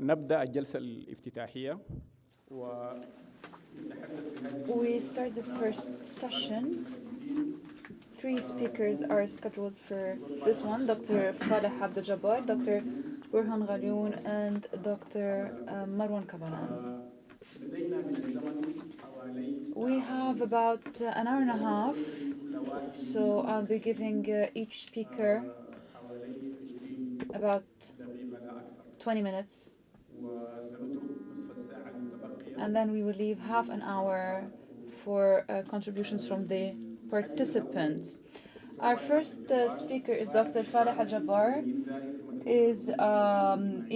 نبدأ الجلسة الافتتاحية We start this first session. 3 speakers are scheduled for this one: Dr. Faleh Jabar, Dr. Burhan Ghalioun, and Dr. Marwan Kabalan. We have about an hour and a half, so I'll be giving each speaker about 20 minutes. And then we will leave half an hour for contributions from the participants. Our first speaker is Dr. Faleh Jabar. Is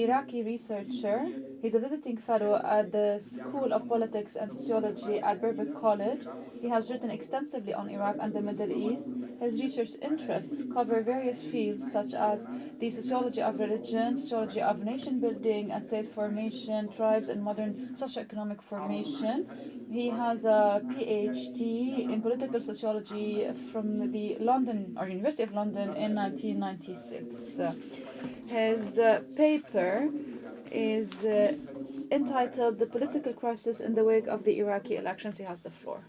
Iraqi researcher. He's a visiting fellow at the School of Politics and Sociology at Birkbeck College. He has written extensively on Iraq and the Middle East. His research interests cover various fields such as the sociology of religion, sociology of nation building and state formation, tribes and modern socioeconomic formation. He has a PhD in political sociology from the University of London in 1996. His paper is entitled "The Political Crisis in the Wake of the Iraqi Elections." He has the floor.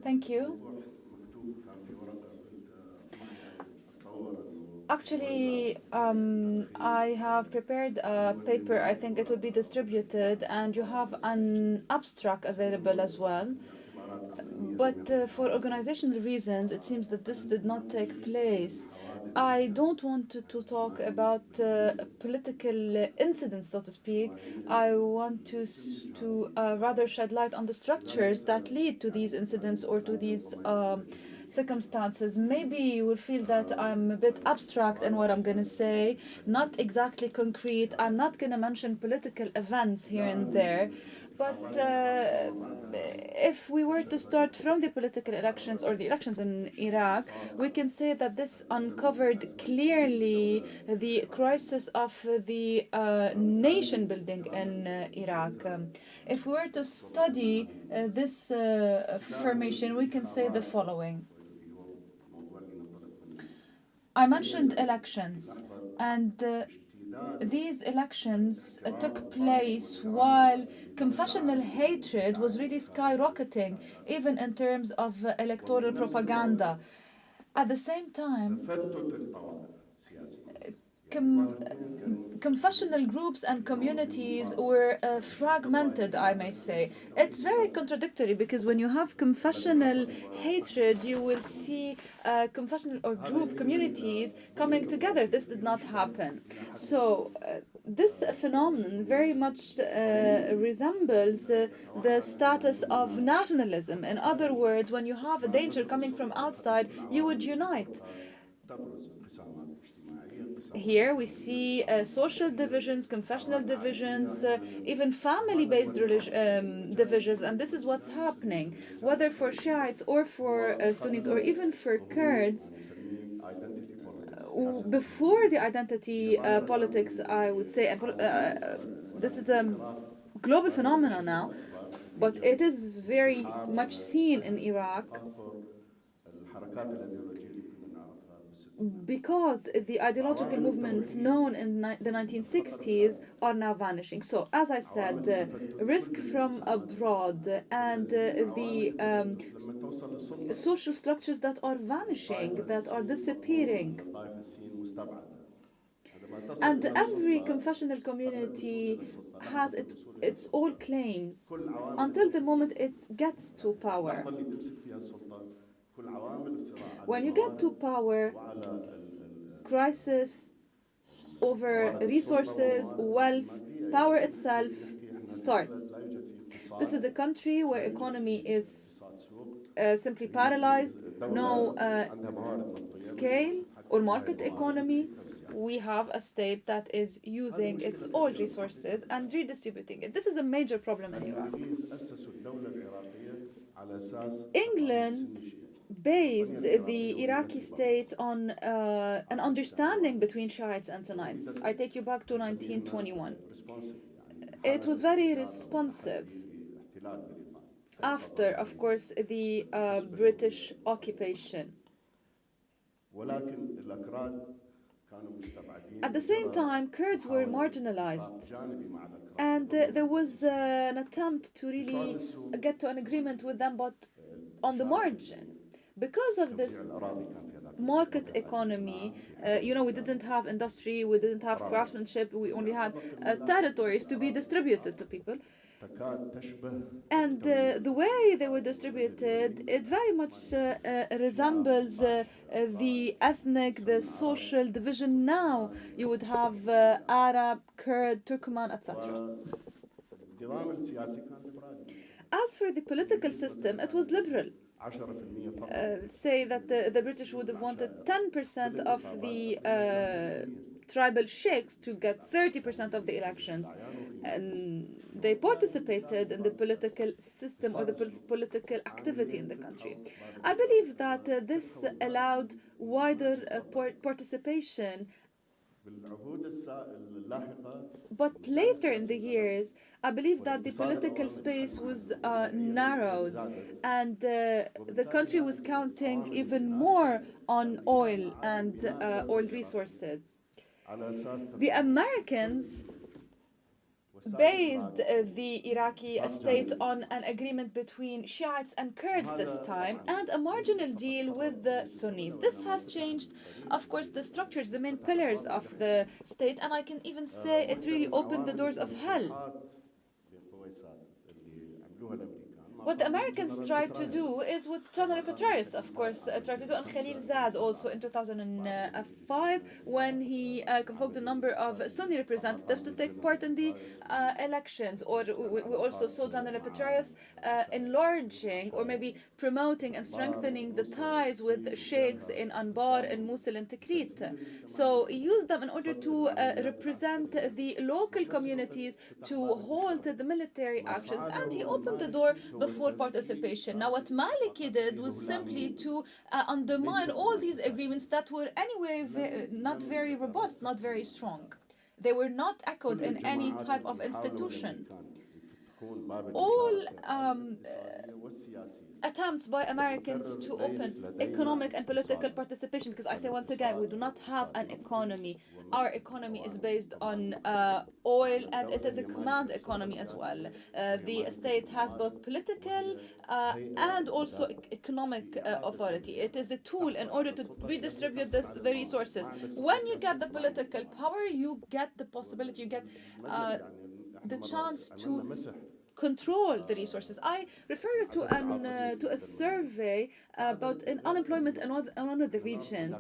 Thank you. Actually, I have prepared a paper. I think it will be distributed, and you have an abstract available as well. But for organizational reasons, it seems that this did not take place. I don't want to talk about political incidents, so to speak. I want to rather shed light on the structures that lead to these incidents or to these circumstances. Maybe you will feel that I'm a bit abstract in what I'm going to say, not exactly concrete. I'm not going to mention political events here and there. But if we were to start from the political elections or the elections in Iraq, we can say that this uncovered clearly the crisis of the nation building in Iraq. If we were to study this formation, we can say the following. I mentioned elections, and these elections took place while confessional hatred was really skyrocketing, even in terms of electoral propaganda. At the same time, confessional groups and communities were fragmented, I may say. It's very contradictory because when you have confessional hatred, you will see confessional or group communities coming together. This did not happen. So this phenomenon very much resembles the status of nationalism. In other words, when you have a danger coming from outside, you would unite. Here we see social divisions, confessional divisions, even family-based divisions, and this is what's happening, whether for Shiites or for Sunnis or even for Kurds. Before the identity politics, I would say, and this is a global phenomenon now, but it is very much seen in Iraq, because the ideological movements known in the 1960s are now vanishing. So, as I said, risk from abroad and the social structures that are vanishing, that are disappearing. And every confessional community has its own claims until the moment it gets to power. When you get to power, crisis over resources, wealth, power itself starts. This is a country where economy is simply paralyzed, no scale or market economy. We have a state that is using its own resources and redistributing it. This is a major problem in Iraq. England based the Iraqi state on an understanding between Shiites and Sunnites. I take you back to 1921. It was very responsive after, of course, the At the same time, Kurds were marginalized, and there was an attempt to really get to an agreement with them, but on the margin. Because of this market economy, we didn't have industry, we didn't have craftsmanship, we only had territories to be distributed to people. And the way they were distributed, it very much resembles the ethnic, the social division now. You would have Arab, Kurd, Turkoman, etc. As for the political system, it was liberal. Say that the British would have wanted 10% of the tribal sheikhs to get 30% of the elections. And they participated in the political system or the political activity in the country. I believe that this allowed wider participation. But later in the years, I believe that the political space was narrowed, and the country was counting even more on oil and oil resources. The Americans based the Iraqi state on an agreement between Shiites and Kurds this time, and a marginal deal with the Sunnis. This has changed, of course, the structures, the main pillars of the state, and I can even say it really opened the doors of hell. What the Americans tried to do is what General Petraeus, of course, tried to do, and Khalilzad also in 2005, when he convoked a number of Sunni representatives to take part in the elections. Or we also saw General Petraeus enlarging or maybe promoting and strengthening the ties with sheikhs in Anbar and Mosul and Tikrit. So he used them in order to represent the local communities, to halt the military actions, and he opened the door before participation. Now, what Maliki did was simply to undermine all these agreements that were anyway not very robust, not very strong. They were not echoed in any type of institution. All attempts by Americans to open economic and political participation, because I say once again, we do not have an economy. Our economy is based on oil, and it is a command economy as well. The state has both political and also economic authority. It is a tool in order to redistribute the resources. When you get the political power, you get the possibility, you get the chance to control the resources. I refer you to a survey about unemployment in one of the regions.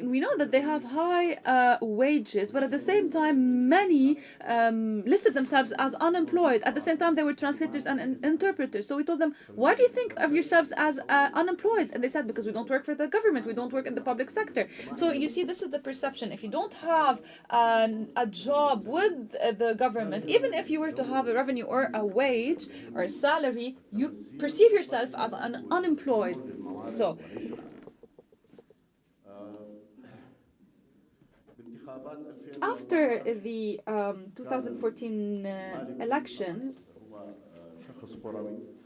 We know that they have high wages, but at the same time, many listed themselves as unemployed. At the same time, they were translators and interpreters. So we told them, why do you think of yourselves as unemployed? And they said, because we don't work for the government, we don't work in the public sector. So you see, this is the perception. If you don't have a job with the government, even if you were to have a revenue or a wage or a salary, you perceive yourself as an unemployed. So after the 2014 elections,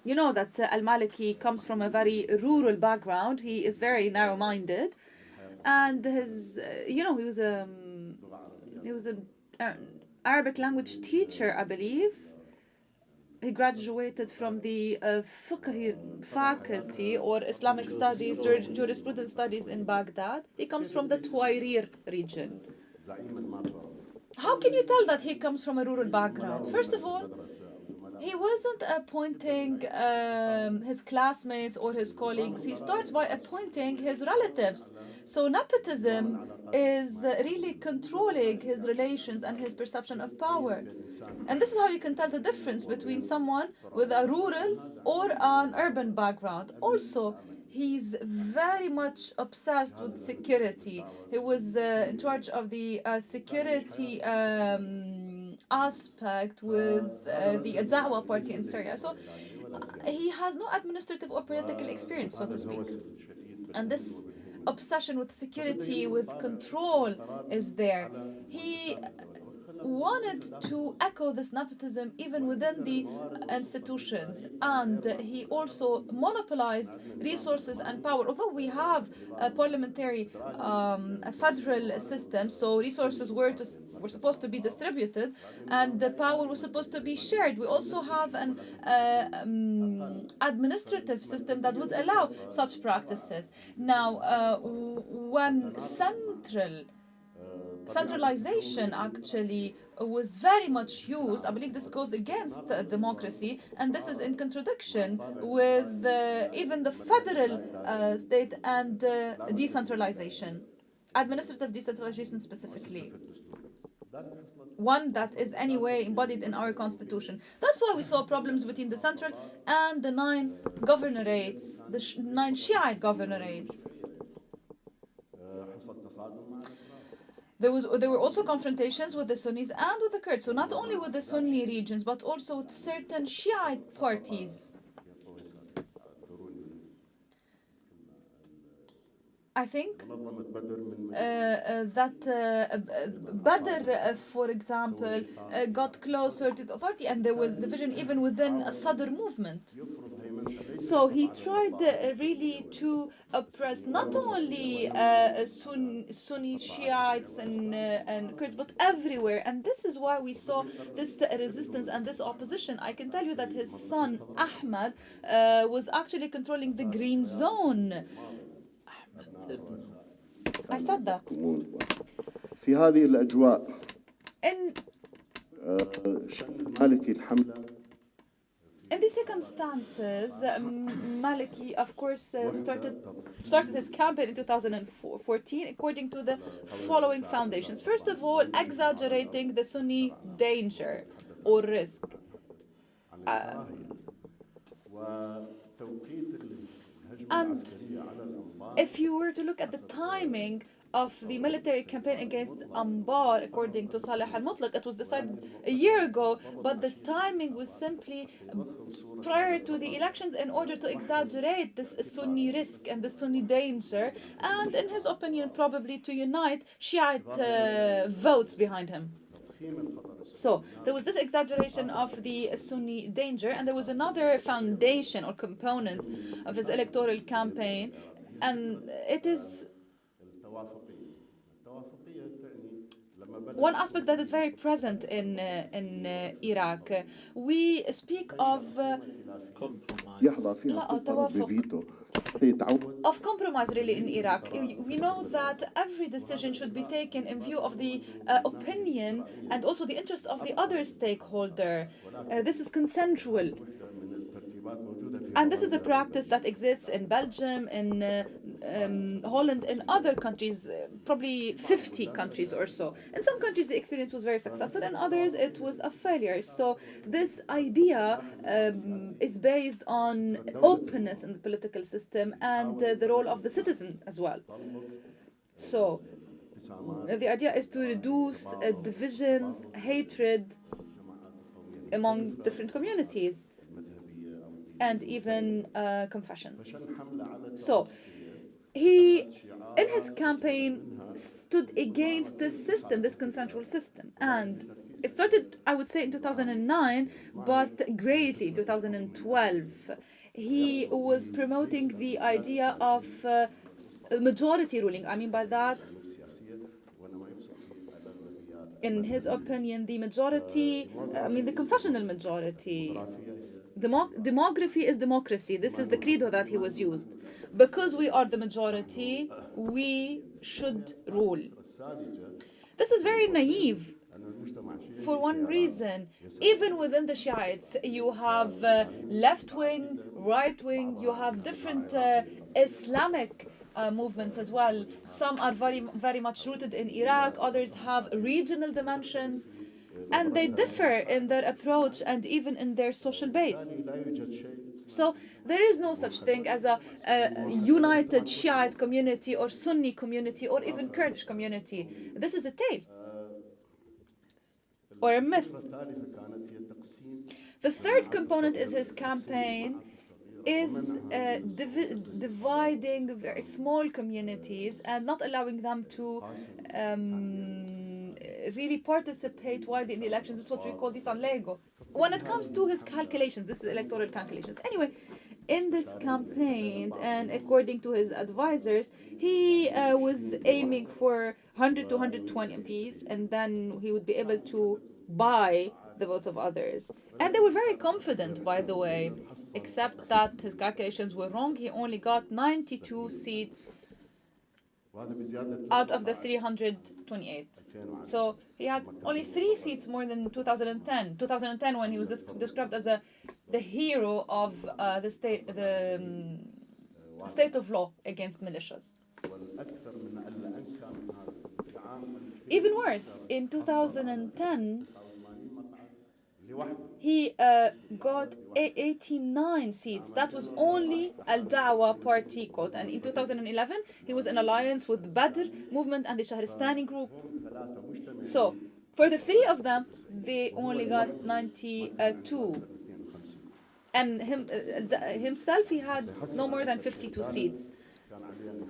you know that Al-Maliki comes from a very rural background. He is very narrow-minded, and his, he was an Arabic language teacher, I believe. He graduated from the fiqh faculty or Islamic studies, jurisprudence studies in Baghdad. He comes from the Tuwairir region. How can you tell that he comes from a rural background? First of all, he wasn't appointing his classmates or his colleagues. He starts by appointing his relatives. So nepotism is really controlling his relations and his perception of power. And this is how you can tell the difference between someone with a rural or an urban background. Also, he's very much obsessed with security. He was in charge of the security aspect with the Dawah party in Syria. So he has no administrative or political experience, so to speak. And this obsession with security, with control is there. He wanted to echo this nepotism even within the institutions, and he also monopolized resources and power. Although we have a parliamentary a federal system, so resources were supposed to be distributed and the power was supposed to be shared. We also have an administrative system that would allow such practices. Now, when centralization actually was very much used, I believe this goes against democracy, and this is in contradiction with even the federal state and decentralization, administrative decentralization specifically, one that is anyway embodied in our constitution. That's why we saw problems between the central and the 9 governorates, the 9 Shiite governorates. There were also confrontations with the Sunnis and with the Kurds, so not only with the Sunni regions, but also with certain Shiite parties. I think that Badr, for example, got closer to the authority, and there was division even within a Sadr movement. So he tried really to oppress not only Sunni Shiites and Kurds, but everywhere. And this is why we saw this resistance and this opposition. I can tell you that his son, Ahmad, was actually controlling the green zone. I said that. في هذه الأجواء In مالكي الحملة. In these circumstances, Maliki, of course, started his campaign in 2014 according to the following foundations. First of all, exaggerating the Sunni danger or risk. And if you were to look at the timing of the military campaign against Anbar, according to Saleh al-Mutlaq, it was decided a year ago, but the timing was simply prior to the elections in order to exaggerate this Sunni risk and the Sunni danger, and in his opinion, probably to unite Shiite votes behind him. So there was this exaggeration of the Sunni danger, and there was another foundation or component of his electoral campaign, and it is one aspect that is very present in Iraq. We speak of compromise really in Iraq. We know that every decision should be taken in view of the opinion and also the interest of the other stakeholder. This is consensual. And this is a practice that exists in Belgium, in Holland, in other countries, probably 50 countries or so. In some countries the experience was very successful, in others it was a failure. So this idea is based on openness in the political system and the role of the citizen as well. So the idea is to reduce divisions, hatred among different communities, and even confessions. So he, in his campaign, stood against this system, this consensual system. And it started, I would say, in 2009, but greatly in 2012. He was promoting the idea of majority ruling. I mean by that, in his opinion, the majority, the confessional majority. Demography is democracy. This is the credo that he was used. Because we are the majority, we should rule. This is very naive for one reason. Even within the Shiites, you have left-wing, right-wing, you have different Islamic movements as well. Some are very, very much rooted in Iraq, others have regional dimensions. And they differ in their approach and even in their social base. So there is no such thing as a united Shiite community or Sunni community or even Kurdish community. This is a tale or a myth. The third component is his campaign is dividing very small communities and not allowing them to really participate widely in the elections. It's what we call this Lego. When it comes to his calculations, this is electoral calculations. Anyway, in this campaign, and according to his advisors, he was aiming for 100 to 120 MPs, and then he would be able to buy the votes of others. And they were very confident, by the way, except that his calculations were wrong. He only got 92 seats out of the 328. So he had only 3 seats more than 2010. 2010, when he was described as the hero of the state of law against militias. Even worse, in 2010, he got 89 seats. That was only Al-Da'wa party quote. And in 2011, he was in alliance with the Badr movement and the Shahristani group. So, for the 3 of them, they only got 92. And himself, he had no more than 52 seats.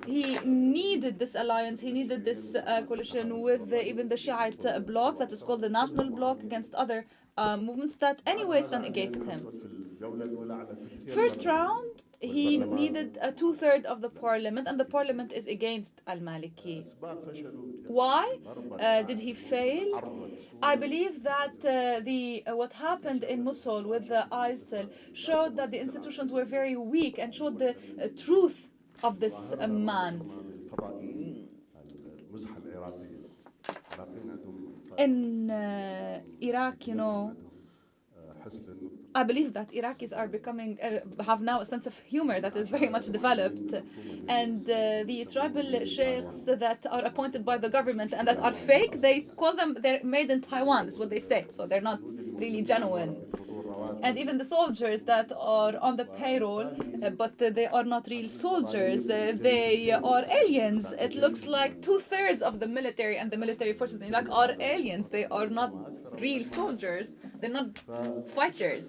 He needed this alliance, he needed this coalition with even the Shiite bloc that is called the National Bloc against other movements that anyway stand against him. First round, he needed a 2/3 of the parliament, and the parliament is against al-Maliki. Why did he fail? I believe that what happened in Mosul with the ISIL showed that the institutions were very weak and showed the truth of this man. In Iraq, you know, I believe that Iraqis are becoming, have now a sense of humor that is very much developed. And the tribal sheikhs that are appointed by the government and that are fake, they call them, they're made in Taiwan, is what they say. So they're not really genuine. And even the soldiers that are on the payroll, but they are not real soldiers, they are aliens. It looks like 2/3 of the military and the military forces in Iraq are aliens. They are not real soldiers. They're not fighters.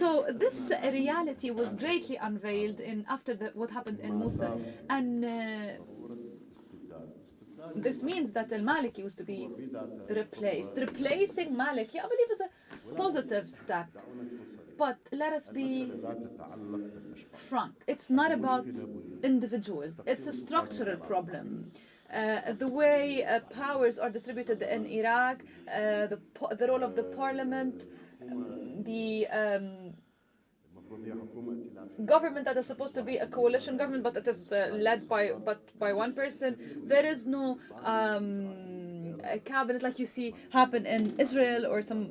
So this reality was greatly unveiled after what happened in Mosul. And this means that al-Maliki was to be replaced. Replacing Maliki, I believe, is a positive step. But let us be frank. It's not about individuals. It's a structural problem. The way powers are distributed in Iraq, the role of the parliament, the government that is supposed to be a coalition government, but it is led by one person. There is no a cabinet like you see happen in Israel or some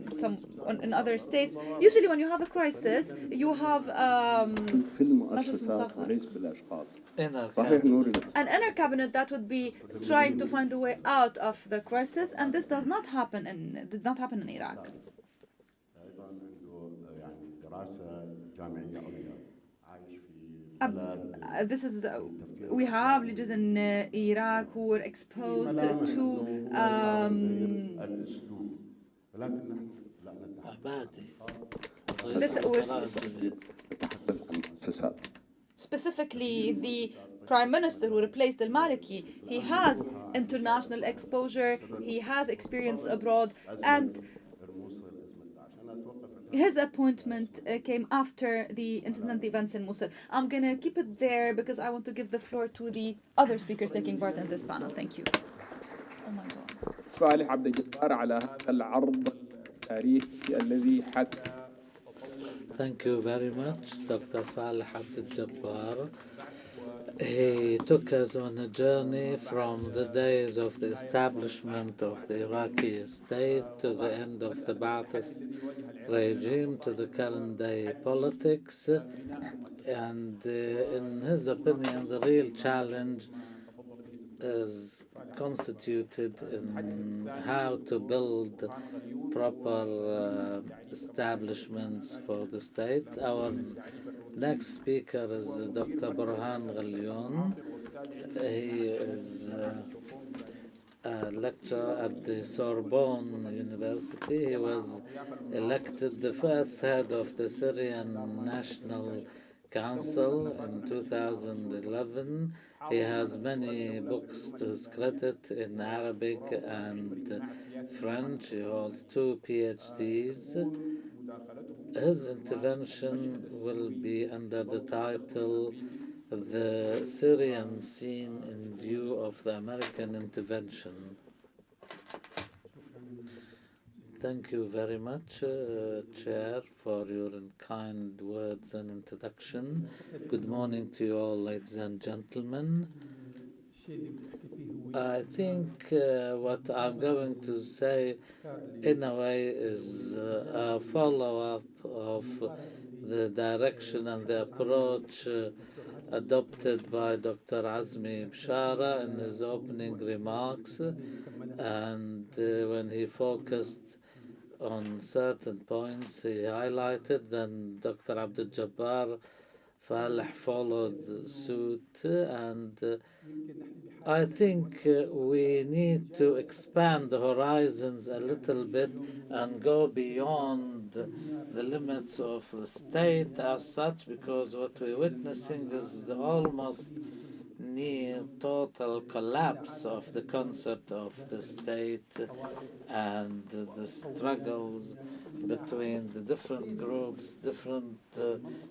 in other states. Usually, when you have a crisis, you have في المؤسسات وليس بالأشخاص. صحيح نوري. an inner cabinet that would be trying to find a way out of the crisis, and this did not happen in Iraq. This is we have leaders in Iraq who were exposed to specifically the Prime Minister who replaced al-Maliki. He has international exposure, he has experience abroad, and his appointment came after the incident events in Mosul. I'm going to keep it there because I want to give the floor to the other speakers taking part in this panel. Thank you. Oh my God. فالح عبد الجبار على هذا العرض التاريخي الذي حكى. Thank you very much, Dr. Faleh Abdel Jabbar. He took us on a journey from the days of the establishment of the Iraqi state to the end of the Ba'athist regime to the current day politics. And in his opinion, the real challenge is constituted in how to build proper establishments for the state. Our next speaker is Dr. Burhan Ghalioun. He is a lecturer at the Sorbonne University. He was elected the first head of the Syrian National Council in 2011. He has many books to his credit in Arabic and French. He holds 2 PhDs. His intervention will be under the title The Syrian Scene in View of the American Intervention. Thank you very much, Chair, for your kind words and introduction. Good morning to you all, ladies and gentlemen. I think what I'm going to say, in a way, is a follow-up of the direction and the approach adopted by Dr. Azmi Bshara in his opening remarks, and when he focused on certain points he highlighted, then Dr. Abdul Jabbar Faleh followed suit, and I think we need to expand the horizons a little bit and go beyond the limits of the state as such, because what we're witnessing is the almost near total collapse of the concept of the state and the struggles between the different groups, different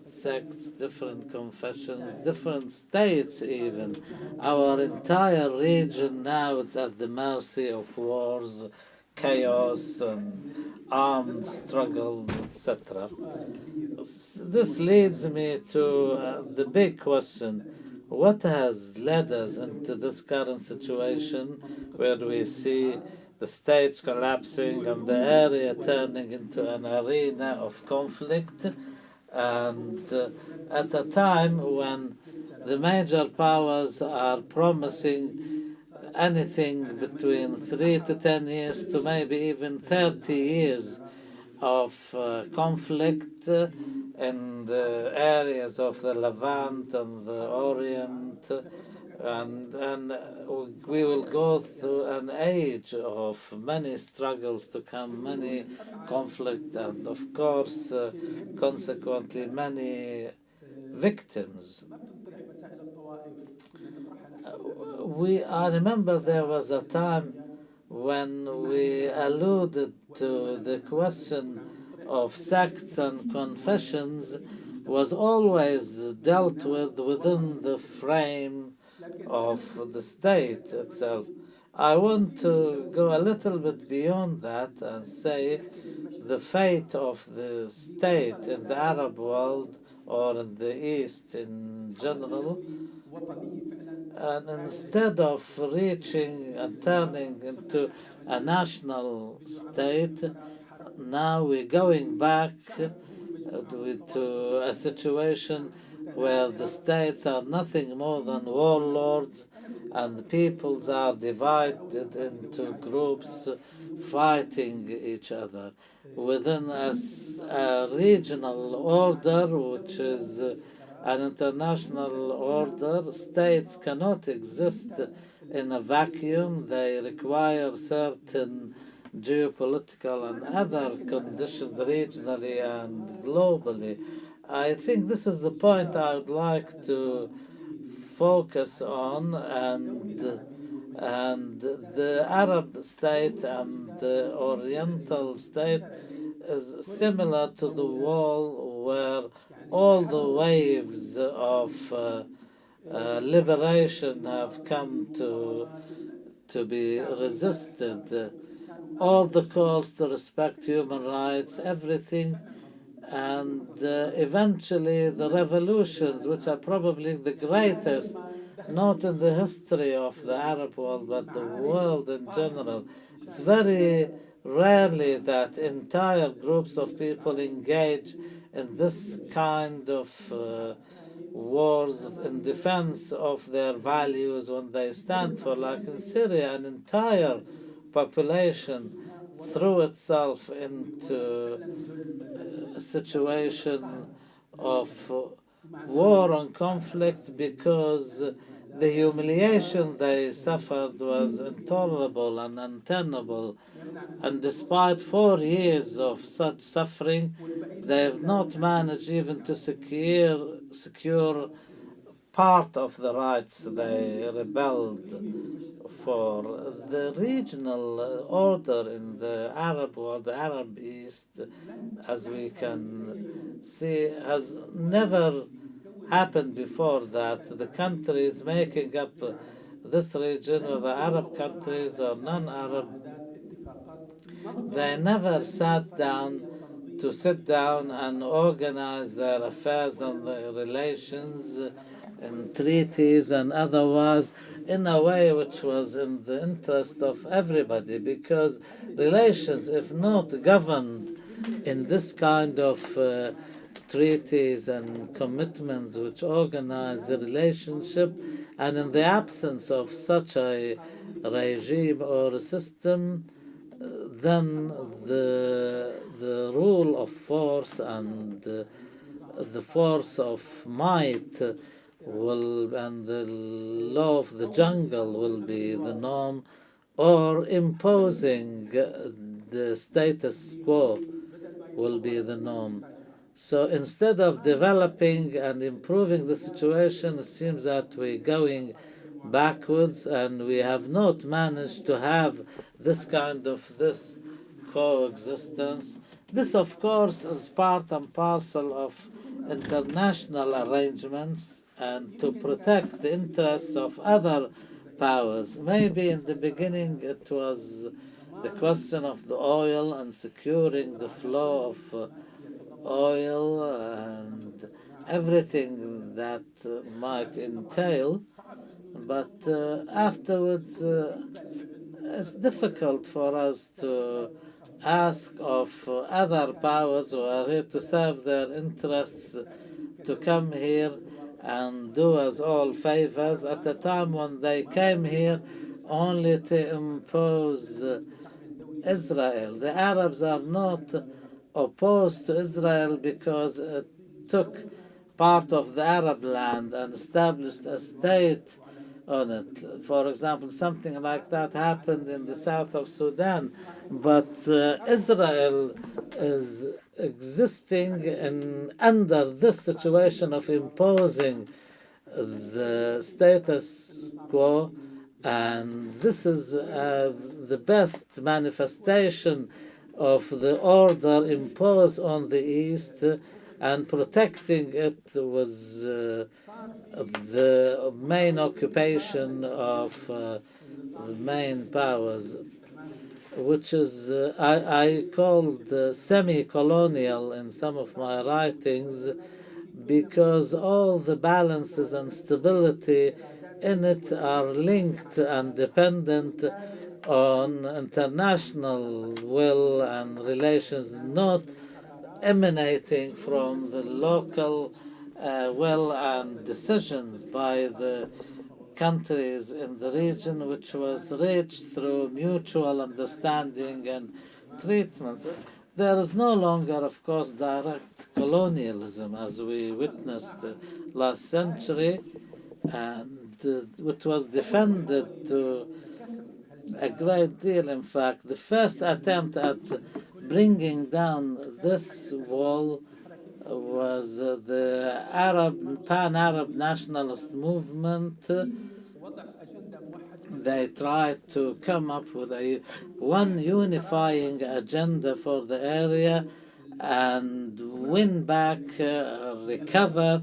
sects, different confessions, different states even. Our entire region now is at the mercy of wars, chaos, and armed struggle, etc. This leads me to the big question. What has led us into this current situation where we see the states collapsing and the area turning into an arena of conflict, and at a time when the major powers are promising anything between 3 to 10 years to maybe even 30 years of conflict in the areas of the Levant and the Orient, and we will go through an age of many struggles to come, many conflict, and of course, consequently, many victims. I remember there was a time when we alluded to the question of sects and confessions was always dealt with within the frame of the state itself. I want to go a little bit beyond that and say the fate of the state in the Arab world or in the East in general, and instead of reaching and turning into a national state, now we're going back to a situation where the states are nothing more than warlords and the peoples are divided into groups fighting each other. Within a regional order, which is an international order, states cannot exist in a vacuum. They require certain geopolitical and other conditions regionally and globally. I think this is the point I would like to focus on, and the Arab state and the Oriental state is similar to the wall where all the waves of liberation have come to be resisted. All the calls to respect human rights, everything, and eventually the revolutions, which are probably the greatest, not in the history of the Arab world, but the world in general. It's very rarely that entire groups of people engage in this kind of wars in defense of their values when they stand for. Like in Syria, an entire population threw itself into a situation of war and conflict because The humiliation they suffered was intolerable and untenable, and despite 4 years of such suffering, they have not managed even to secure part of the rights they rebelled for. The regional order in the Arab world, the Arab East, as we can see, has never happened before that. The countries making up this region, whether Arab countries or non-Arab, they never sat down to sit down and organize their affairs and their relations in treaties and otherwise in a way which was in the interest of everybody, because relations, if not governed in this kind of treaties and commitments which organize the relationship, and in the absence of such a regime or a system, then the rule of force and the force of might will, and the law of the jungle will be the norm, or imposing the status quo will be the norm. So instead of developing and improving the situation, it seems that we're going backwards, and we have not managed to have this kind of coexistence. This, of course, is part and parcel of international arrangements and to protect the interests of other powers. Maybe in the beginning it was the question of the oil and securing the flow of oil and everything that might entail, but afterwards it's difficult for us to ask of other powers who are here to serve their interests to come here and do us all favors at a time when they came here only to impose Israel. The Arabs are not opposed to Israel because it took part of the Arab land and established a state on it. For example, something like that happened in the south of Sudan, but Israel is existing under this situation of imposing the status quo, and this is the best manifestation of the order imposed on the East, and protecting it was the main occupation of the main powers, which is I called semi-colonial in some of my writings, because all the balances and stability in it are linked and dependent on international will and relations, not emanating from the local will and decisions by the countries in the region, which was reached through mutual understanding and treatments. There is no longer, of course, direct colonialism as we witnessed last century, and it was defended to a great deal. In fact, the first attempt at bringing down this wall was the Pan-Arab nationalist movement. They tried to come up with one unifying agenda for the area and win back, recover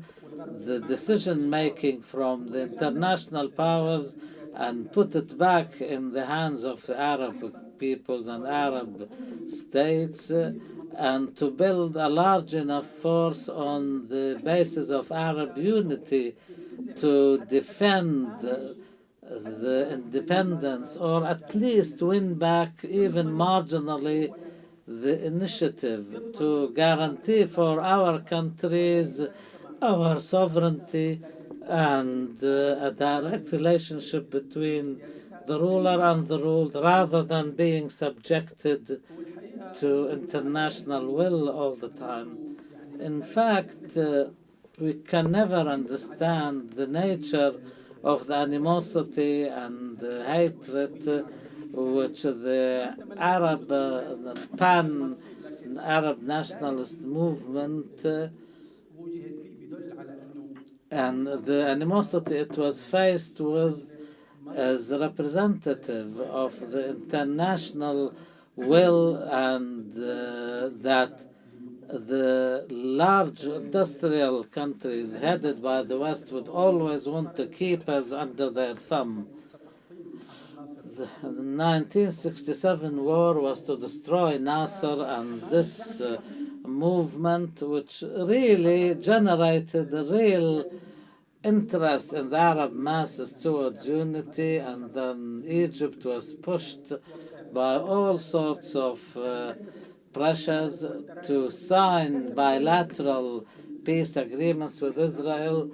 the decision-making from the international powers and put it back in the hands of the Arab peoples and Arab states, and to build a large enough force on the basis of Arab unity to defend the independence, or at least win back even marginally the initiative, to guarantee for our countries our sovereignty and a direct relationship between the ruler and the ruled, rather than being subjected to international will all the time. In fact, we can never understand the nature of the animosity and hatred which the Arab pan-Arab nationalist movement and the animosity it was faced with as representative of the international will and that the large industrial countries headed by the West would always want to keep us under their thumb. The 1967 war was to destroy Nasser, and this movement, which really generated a real interest in the Arab masses towards unity, and then Egypt was pushed by all sorts of pressures to sign bilateral peace agreements with Israel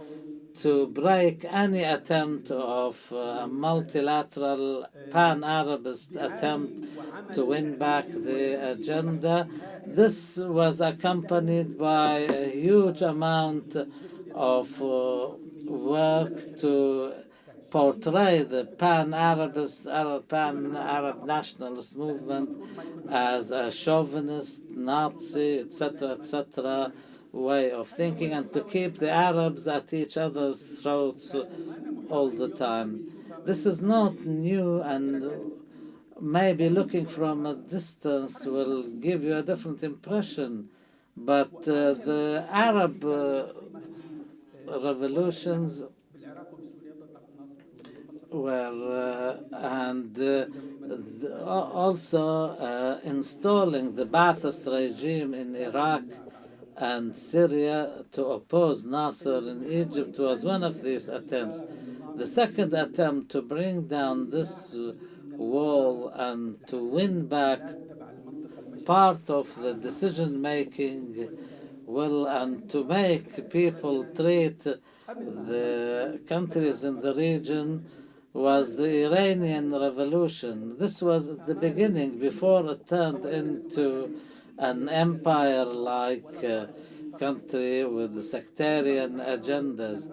to break any attempt of a multilateral pan-Arabist attempt to win back the agenda. This was accompanied by a huge amount of work to portray the pan-Arabist, pan-Arab nationalist movement as a chauvinist, Nazi, etc., way of thinking, and to keep the Arabs at each other's throats all the time. This is not new, and maybe looking from a distance will give you a different impression, but the Arab revolutions were also installing the Ba'athist regime in Iraq and Syria to oppose Nasser in Egypt was one of these attempts. The second attempt to bring down this wall and to win back part of the decision-making will and to make people treat the countries in the region was the Iranian Revolution. This was at the beginning before it turned into an empire-like country with sectarian agendas.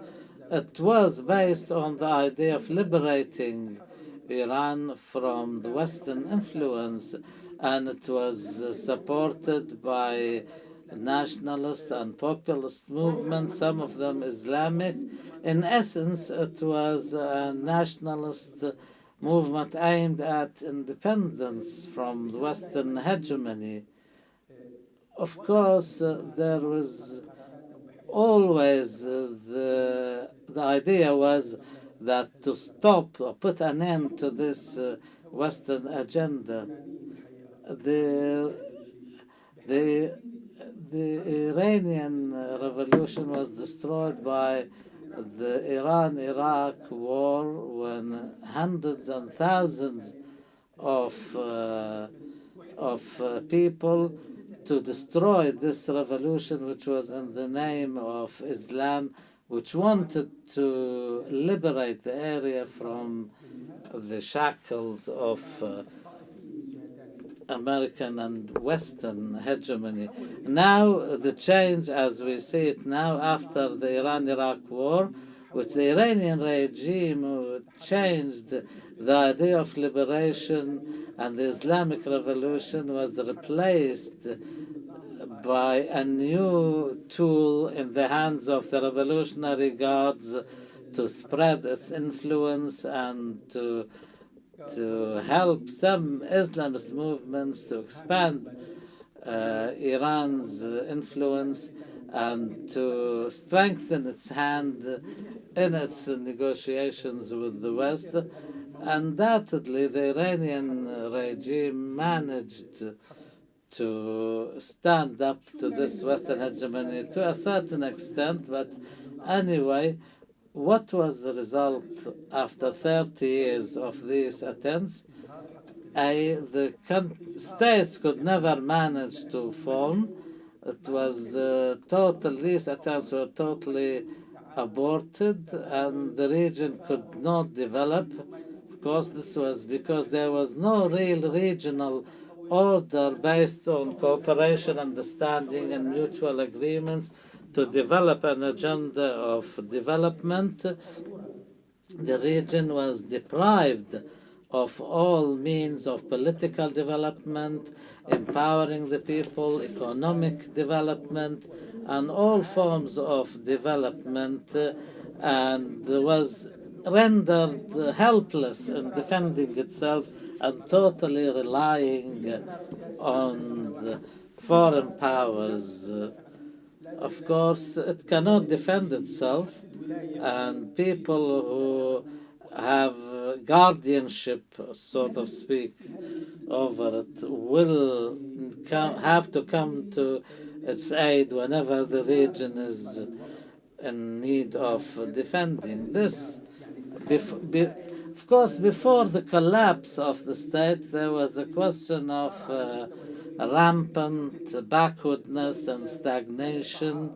It was based on the idea of liberating Iran from the Western influence, and it was supported by nationalist and populist movements, some of them Islamic. In essence, it was a nationalist movement aimed at independence from the Western hegemony. Of course, there was always the idea was that to stop or put an end to this Western agenda. The Iranian revolution was destroyed by the Iran-Iraq war when hundreds and thousands of people to destroy this revolution, which was in the name of Islam, which wanted to liberate the area from the shackles of American and Western hegemony. Now, the change as we see it now after the Iran-Iraq war, which the Iranian regime changed the idea of liberation, and the Islamic revolution was replaced by a new tool in the hands of the Revolutionary Guards to spread its influence and to help some Islamist movements to expand Iran's influence and to strengthen its hand in its negotiations with the West. Undoubtedly, the Iranian regime managed to stand up to this Western hegemony to a certain extent, but anyway, what was the result after 30 years of these attempts? The states could never manage to form. It was these attempts were totally aborted, and the region could not develop. Of course, this was because there was no real regional order based on cooperation, understanding, and mutual agreements to develop an agenda of development. the region was deprived of all means of political development, empowering the people, economic development, and all forms of development, and was rendered helpless in defending itself and totally relying on the foreign powers. Of course, it cannot defend itself, and people who have guardianship, so to speak, over it will have to come to its aid whenever the region is in need of defending. This, of course, before the collapse of the state, there was a question of rampant backwardness and stagnation,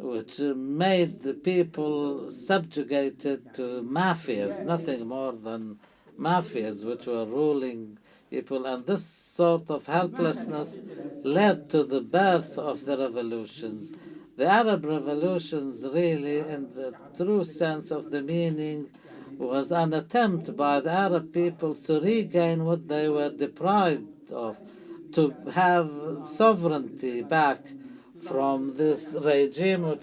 which made the people subjugated to mafias, nothing more than mafias, which were ruling people. And this sort of helplessness led to the birth of the revolutions. The Arab revolutions, really, in the true sense of the meaning, was an attempt by the Arab people to regain what they were deprived of, to have sovereignty back from this regime,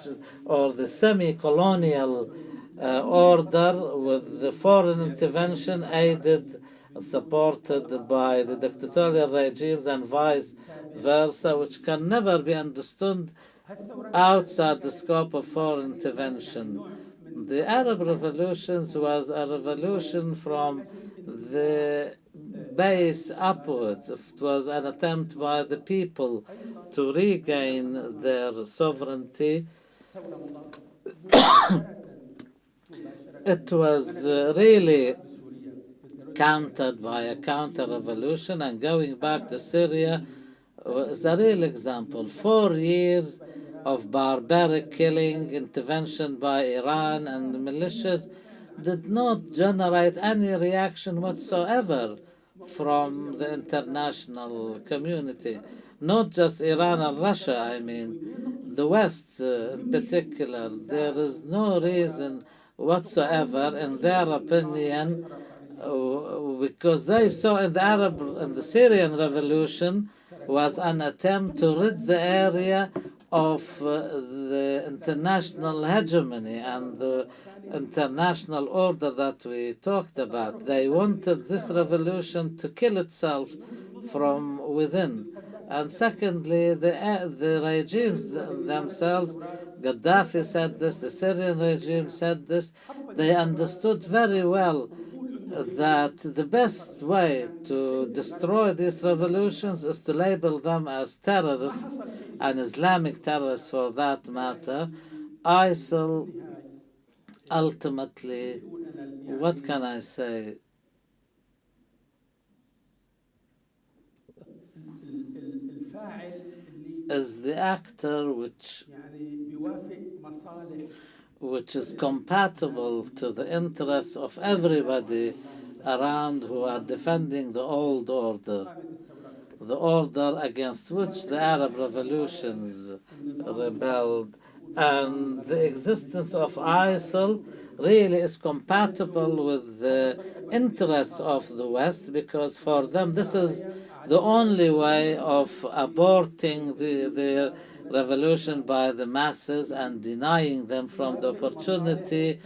or the semi-colonial order, with the foreign intervention aided, supported by the dictatorial regimes and vice versa, which can never be understood outside the scope of foreign intervention. The Arab revolutions was a revolution from the base upwards. It was an attempt by the people to regain their sovereignty. It was really countered by a counter-revolution, and going back to Syria is a real example. 4 years of barbaric killing, intervention by Iran and the militias did not generate any reaction whatsoever from the international community. Not just Iran and Russia, I mean, the West in particular. There is no reason whatsoever, in their opinion, because they saw in the Syrian revolution was an attempt to rid the area of the international hegemony and the international order that we talked about. They wanted this revolution to kill itself from within. And secondly, the regimes themselves, Gaddafi said this, the Syrian regime said this, they understood very well that the best way to destroy these revolutions is to label them as terrorists, and Islamic terrorists for that matter. ISIL, ultimately, what can I say? Is the actor which is compatible to the interests of everybody around who are defending the old order, the order against which the Arab revolutions rebelled. And the existence of ISIL really is compatible with the interests of the West, because for them this is the only way of aborting the revolution by the masses and denying them from the opportunity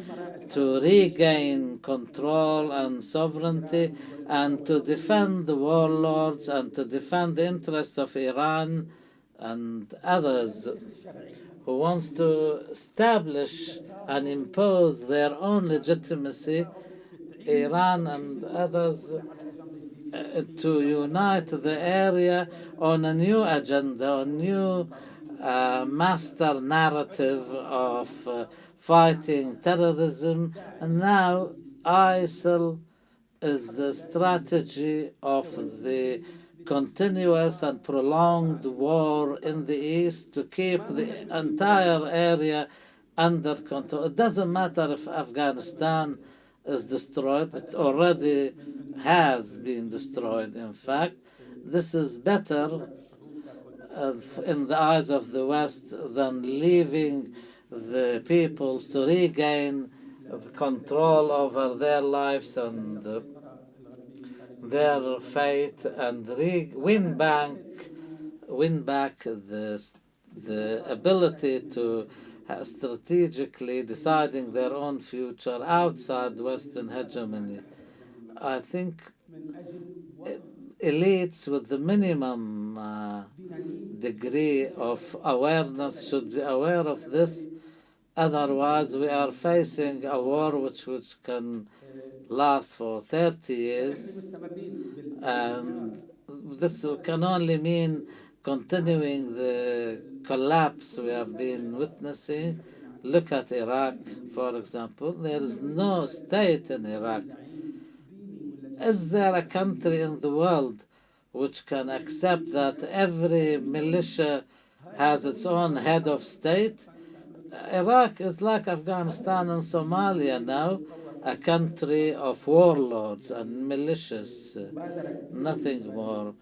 to regain control and sovereignty, and to defend the warlords and to defend the interests of Iran and others who wants to establish and impose their own legitimacy, Iran and others, to unite the area on a new agenda, a new master narrative of fighting terrorism. And now ISIL is the strategy of the continuous and prolonged war in the East to keep the entire area under control. It doesn't matter if Afghanistan is destroyed. It already has been destroyed, in fact. This is better in the eyes of the West than leaving the peoples to regain control over their lives and their fate and win back the ability to strategically deciding their own future outside Western hegemony. I think elites with the minimum degree of awareness should be aware of this. Otherwise, we are facing a war which can last for 30 years, and this can only mean continuing the collapse we have been witnessing. Look at Iraq, for example. There is no state in Iraq. Is there a country in the world which can accept that every militia has its own head of state? Iraq is like Afghanistan and Somalia now, a country of warlords and militias, nothing more.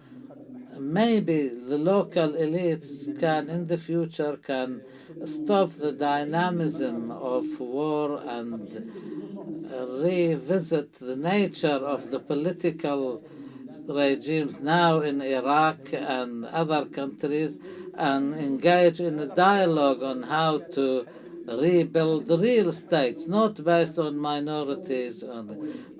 Maybe the local elites can, in the future, can stop the dynamism of war and revisit the nature of the political regimes now in Iraq and other countries and engage in a dialogue on how to rebuild the real states, not based on minorities.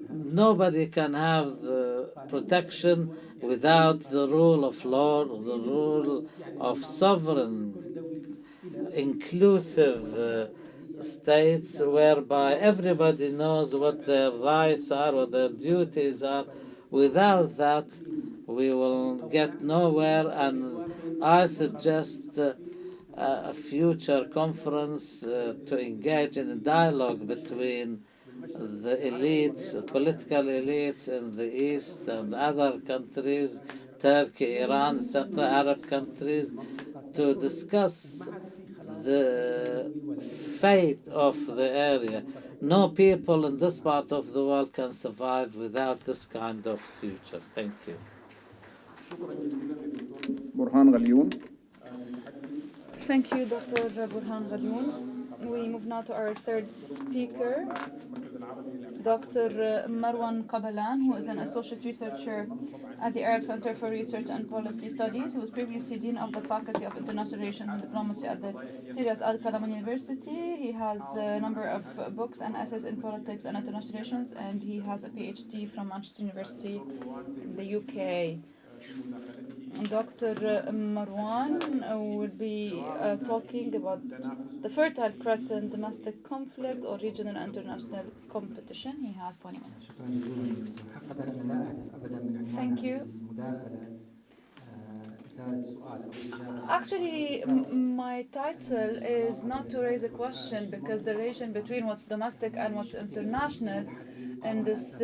Nobody can have the protection without the rule of law, the rule of sovereign, inclusive states whereby everybody knows what their rights are, what their duties are. Without that, we will get nowhere, and I suggest a future conference to engage in a dialogue between the elites, political elites in the East and other countries, Turkey, Iran, etc., Arab countries, to discuss the fate of the area. No people in this part of the world can survive without this kind of future. Thank you. Burhan Ghalioun. Thank you, Dr. Burhan Ghalioun. We move now to our third speaker, Dr. Marwan Kabalan, who is an associate researcher at the Arab Center for Research and Policy Studies. He was previously dean of the Faculty of International Relations and Diplomacy at the Syria's Al-Kalaman University. He has a number of books and essays in politics and international relations, and he has a PhD from Manchester University in the UK. Dr. Marwan will be talking about the Fertile Crescent, domestic conflict or regional and international competition. He has 20 minutes. Thank you. Actually, my title is not to raise a question, because the relation between what's domestic and what's international in this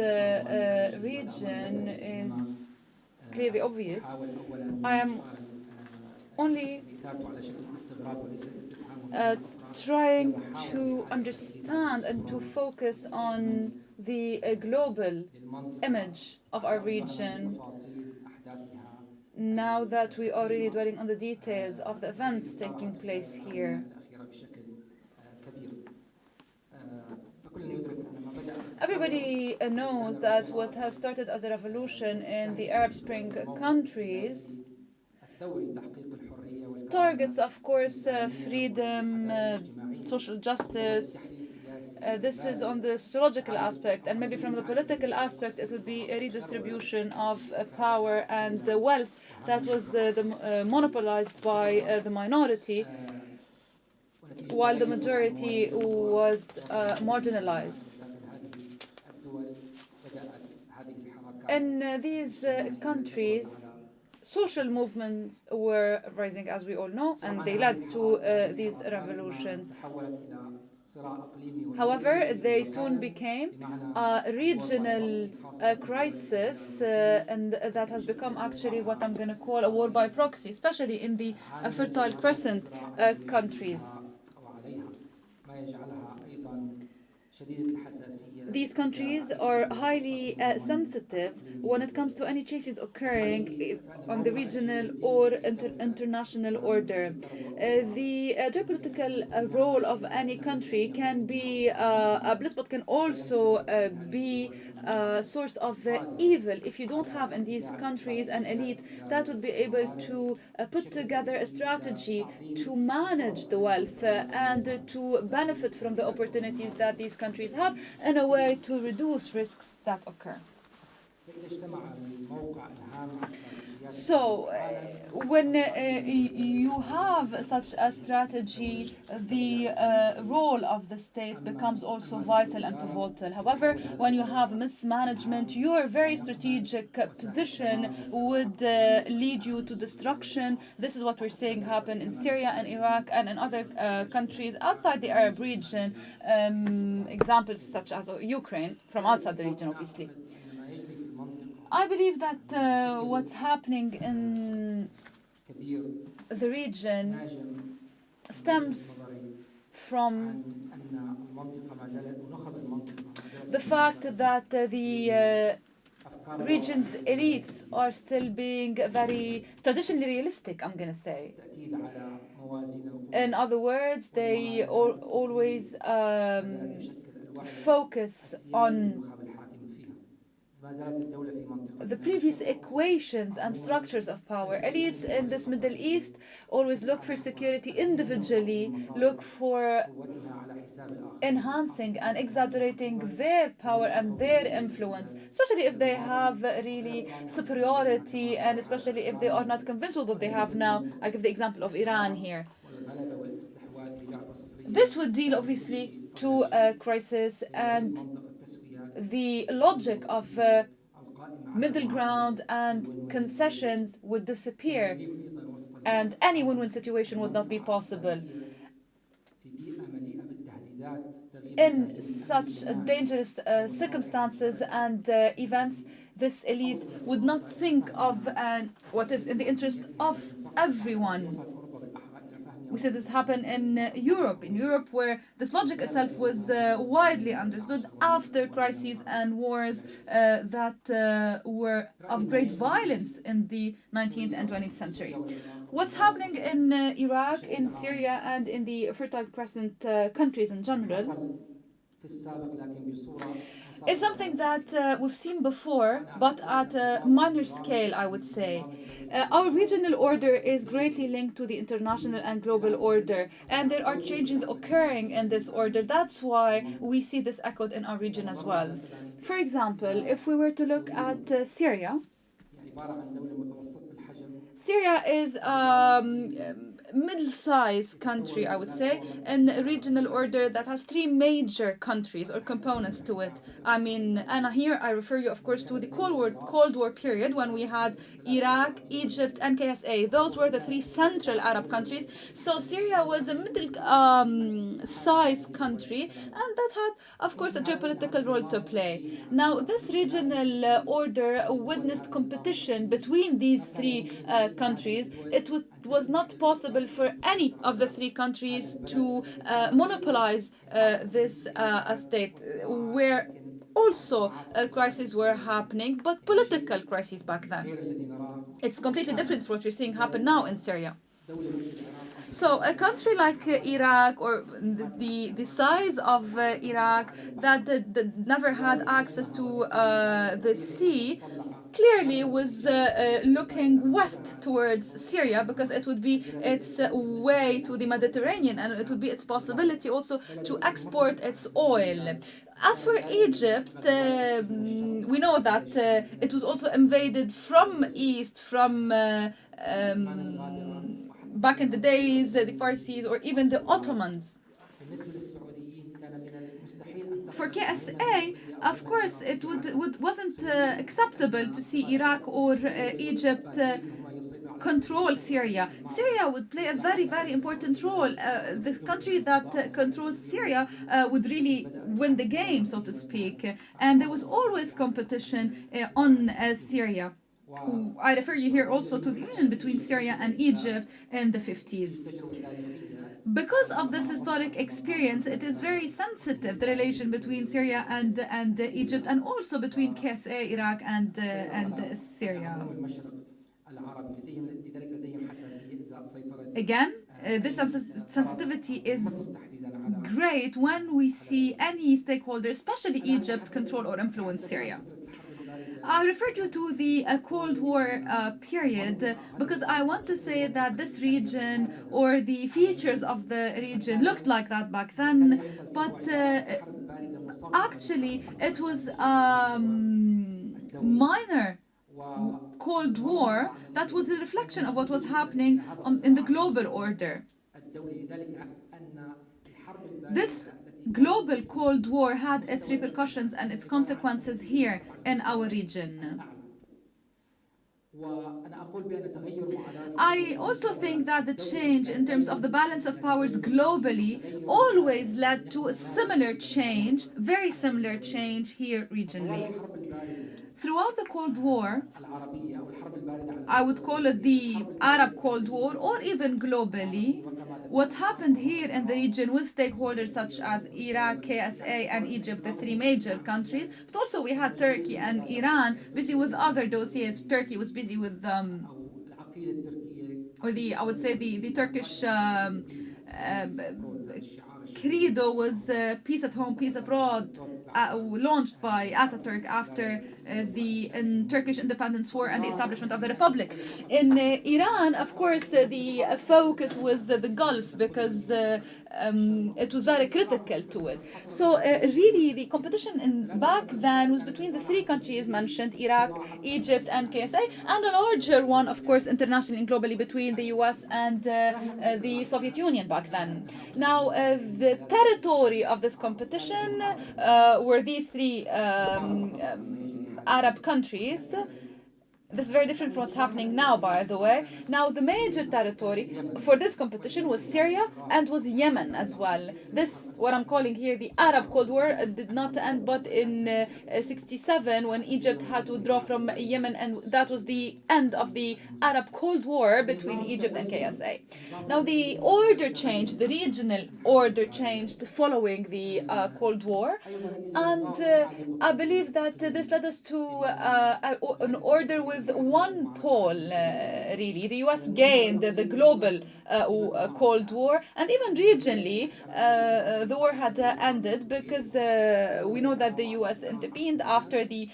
region is clearly obvious. I am only trying to understand and to focus on the global image of our region now that we are really dwelling on the details of the events taking place here. Everybody knows that what has started as a revolution in the Arab Spring countries targets, of course, freedom, social justice. This is on the sociological aspect, and maybe from the political aspect it would be a redistribution of power and wealth that was monopolized by the minority, while the majority was marginalized. In these countries, social movements were rising, as we all know, and they led to these revolutions. However, they soon became a regional crisis, and that has become actually what I'm going to call a war by proxy, especially in the Fertile Crescent countries. these countries are highly sensitive when it comes to any changes occurring on the regional or international order. The geopolitical role of any country can be a bliss, but can also be a source of evil if you don't have in these countries an elite that would be able to put together a strategy to manage the wealth and to benefit from the opportunities that these countries have in a way to reduce risks that occur. So, when you have such a strategy, the role of the state becomes also vital and pivotal. However, when you have mismanagement, your very strategic position would lead you to destruction. This is what we're seeing happen in Syria and Iraq and in other countries outside the Arab region. Examples such as Ukraine, from outside the region, obviously. I believe that what's happening in the region stems from the fact that the region's elites are still being very traditionally realistic, I'm going to say. In other words, they always focus on the previous equations and structures of power. Elites in this Middle East always look for security individually, look for enhancing and exaggerating their power and their influence, especially if they have really superiority and especially if they are not convinced with what they have now. I give the example of Iran here. This would deal obviously to a crisis, and the logic of middle ground and concessions would disappear, and any win-win situation would not be possible. In such dangerous circumstances and events, this elite would not think of what is in the interest of everyone. We see this happen in Europe, where this logic itself was widely understood after crises and wars that were of great violence in the 19th and 20th century. What's happening in Iraq, in Syria, and in the Fertile Crescent countries in general is something that we've seen before, but at a minor scale, I would say. Our regional order is greatly linked to the international and global order, and there are changes occurring in this order. That's why we see this echoed in our region as well. For example, if we were to look at Syria, Syria is middle-sized country, I would say, in a regional order that has three major countries or components to it. I mean, and here I refer you, of course, to the Cold War period when we had Iraq, Egypt, and KSA. Those were the three central Arab countries. So Syria was a middle-sized country, and that had, of course, a geopolitical role to play. Now, this regional order witnessed competition between these three countries. It was not possible for any of the three countries to monopolize this state, where also crises were happening, but political crises back then. It's completely different from what you're seeing happen now in Syria. So a country like Iraq, or the size of Iraq, that never had access to the sea, clearly was looking west towards Syria, because it would be its way to the Mediterranean, and it would be its possibility also to export its oil. As for Egypt, we know that it was also invaded from east, from back in the days, the Farsis or even the Ottomans. For KSA, of course, it wasn't acceptable to see Iraq or Egypt control Syria. Syria would play a very, very important role. The country that controls Syria would really win the game, so to speak. And there was always competition on Syria. I refer you here also to the union between Syria and Egypt in the 50s. because of this historic experience, it is very sensitive, the relation between Syria and Egypt, and also between KSA, Iraq, and Syria. Again, this sensitivity is great when we see any stakeholder, especially Egypt, control or influence Syria. I referred you to the Cold War period because I want to say that this region or the features of the region looked like that back then, but actually it was minor Cold War that was a reflection of what was happening in the global order. This global Cold War had its repercussions and its consequences here in our region. I also think that the change in terms of the balance of powers globally always led to a similar change, very similar change here regionally. Throughout the Cold War, I would call it the Arab Cold War, or even globally, what happened here in the region with stakeholders such as Iraq, KSA, and Egypt, the three major countries, but also we had Turkey and Iran busy with other dossiers. Turkey was busy with I would say the Turkish credo was peace at home, peace abroad, launched by Ataturk after the Turkish independence war and the establishment of the republic. In Iran, of course, the focus was the Gulf because it was very critical to it. So really, the competition back then was between the three countries mentioned, Iraq, Egypt, and KSA, and a larger one, of course, internationally and globally between the US and the Soviet Union back then. Now, the territory of this competition were these three Arab countries. This is very different from what's happening now, by the way. Now, the major territory for this competition was Syria and was Yemen as well. This, what I'm calling here the Arab Cold War, did not end but in 67 when Egypt had to withdraw from Yemen, and that was the end of the Arab Cold War between Egypt and KSA. Now, the order changed, the regional order changed following the Cold War, and I believe that this led us to an order with one pole, really. The US gained the global Cold War, and even regionally, the war had ended because we know that the US intervened after the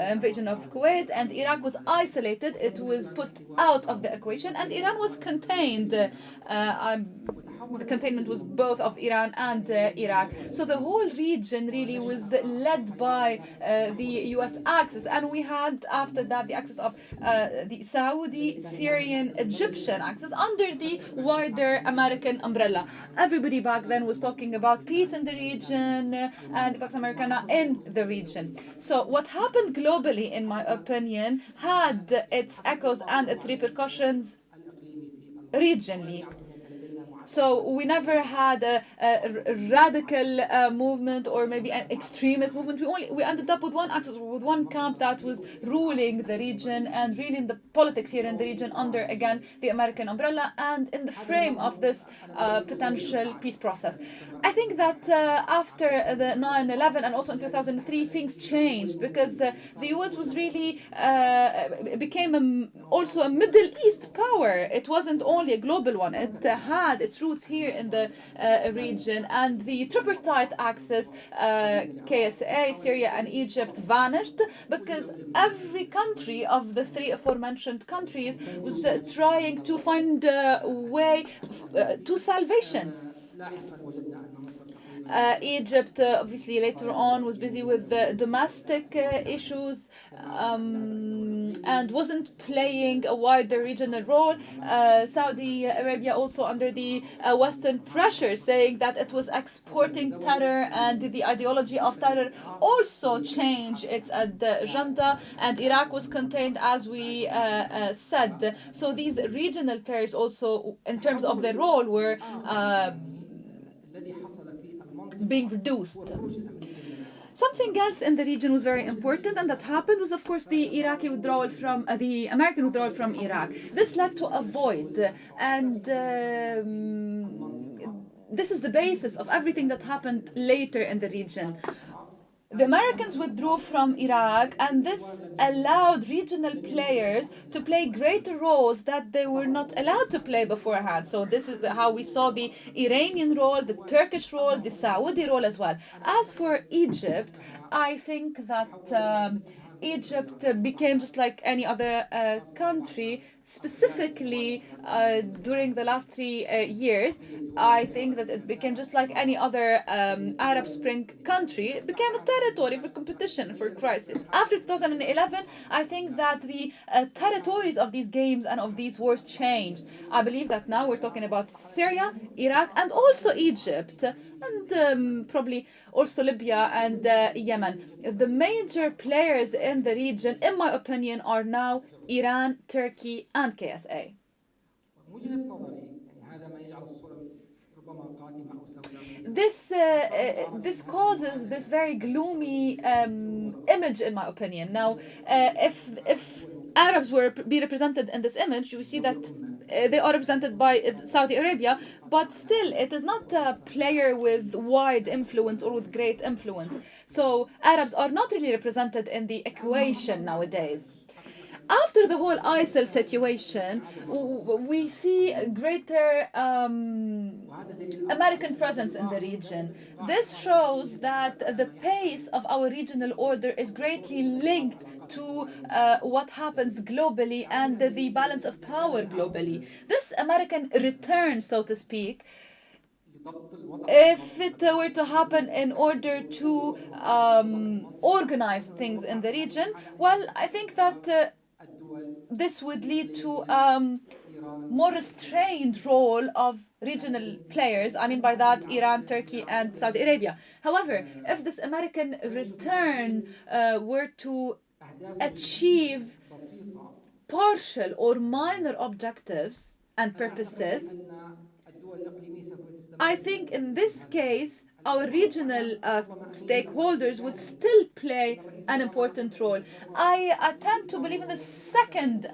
invasion of Kuwait, and Iraq was isolated. It was put out of the equation, and Iran was contained. The containment was both of Iran and Iraq. So the whole region really was led by the US axis, and we had after that the axis of the Saudi, Syrian, Egyptian axis under the wider American umbrella. Everybody back then was talking about peace in the region and the Pax Americana in the region. So what happened globally, in my opinion, had its echoes and its repercussions regionally. So we never had a radical movement or maybe an extremist movement. We ended up with one axis, with one camp that was ruling the region and ruling the politics here in the region under, again, the American umbrella and in the frame of this potential peace process. I think that after the 9/11 and also in 2003, things changed because the US was really became also a Middle East power. It wasn't only a global one. It had its roots here in the region, and the tripartite axis, KSA, Syria, and Egypt, vanished because every country of the three aforementioned countries was trying to find a way to salvation. Egypt, obviously, later on was busy with the domestic issues and wasn't playing a wider regional role. Saudi Arabia also under the Western pressure, saying that it was exporting terror, and the ideology of terror also changed its agenda, and Iraq was contained, as we said. So these regional players also, in terms of their role, were being reduced. Something else in the region was very important, and that happened was, of course, the Iraqi withdrawal from the American withdrawal from Iraq. This led to a void, and this is the basis of everything that happened later in the region. The Americans withdrew from Iraq, and this allowed regional players to play greater roles that they were not allowed to play beforehand. So this is how we saw the Iranian role, the Turkish role, the Saudi role as well. As for Egypt, I think that Egypt became just like any other country. Specifically, during the last 3 years, I think that it became just like any other Arab Spring country. It became a territory for competition, for crisis. After 2011, I think that the territories of these games and of these wars changed. I believe that now we're talking about Syria, Iraq, and also Egypt, and probably also Libya and Yemen. The major players in the region, in my opinion, are now Iran, Turkey, and KSA. This causes this very gloomy image, in my opinion. Now, if Arabs were be represented in this image, you see that they are represented by Saudi Arabia, but still it is not a player with wide influence or with great influence. So Arabs are not really represented in the equation nowadays. After the whole ISIL situation, we see a greater American presence in the region. This shows that the pace of our regional order is greatly linked to what happens globally and the balance of power globally. This American return, so to speak, if it were to happen in order to organize things in the region, well, I think that this would lead to more restrained role of regional players. I mean by that Iran, Turkey, and Saudi Arabia. However, if this American return were to achieve partial or minor objectives and purposes, I think in this case our regional stakeholders would still play an important role. I tend to believe in the second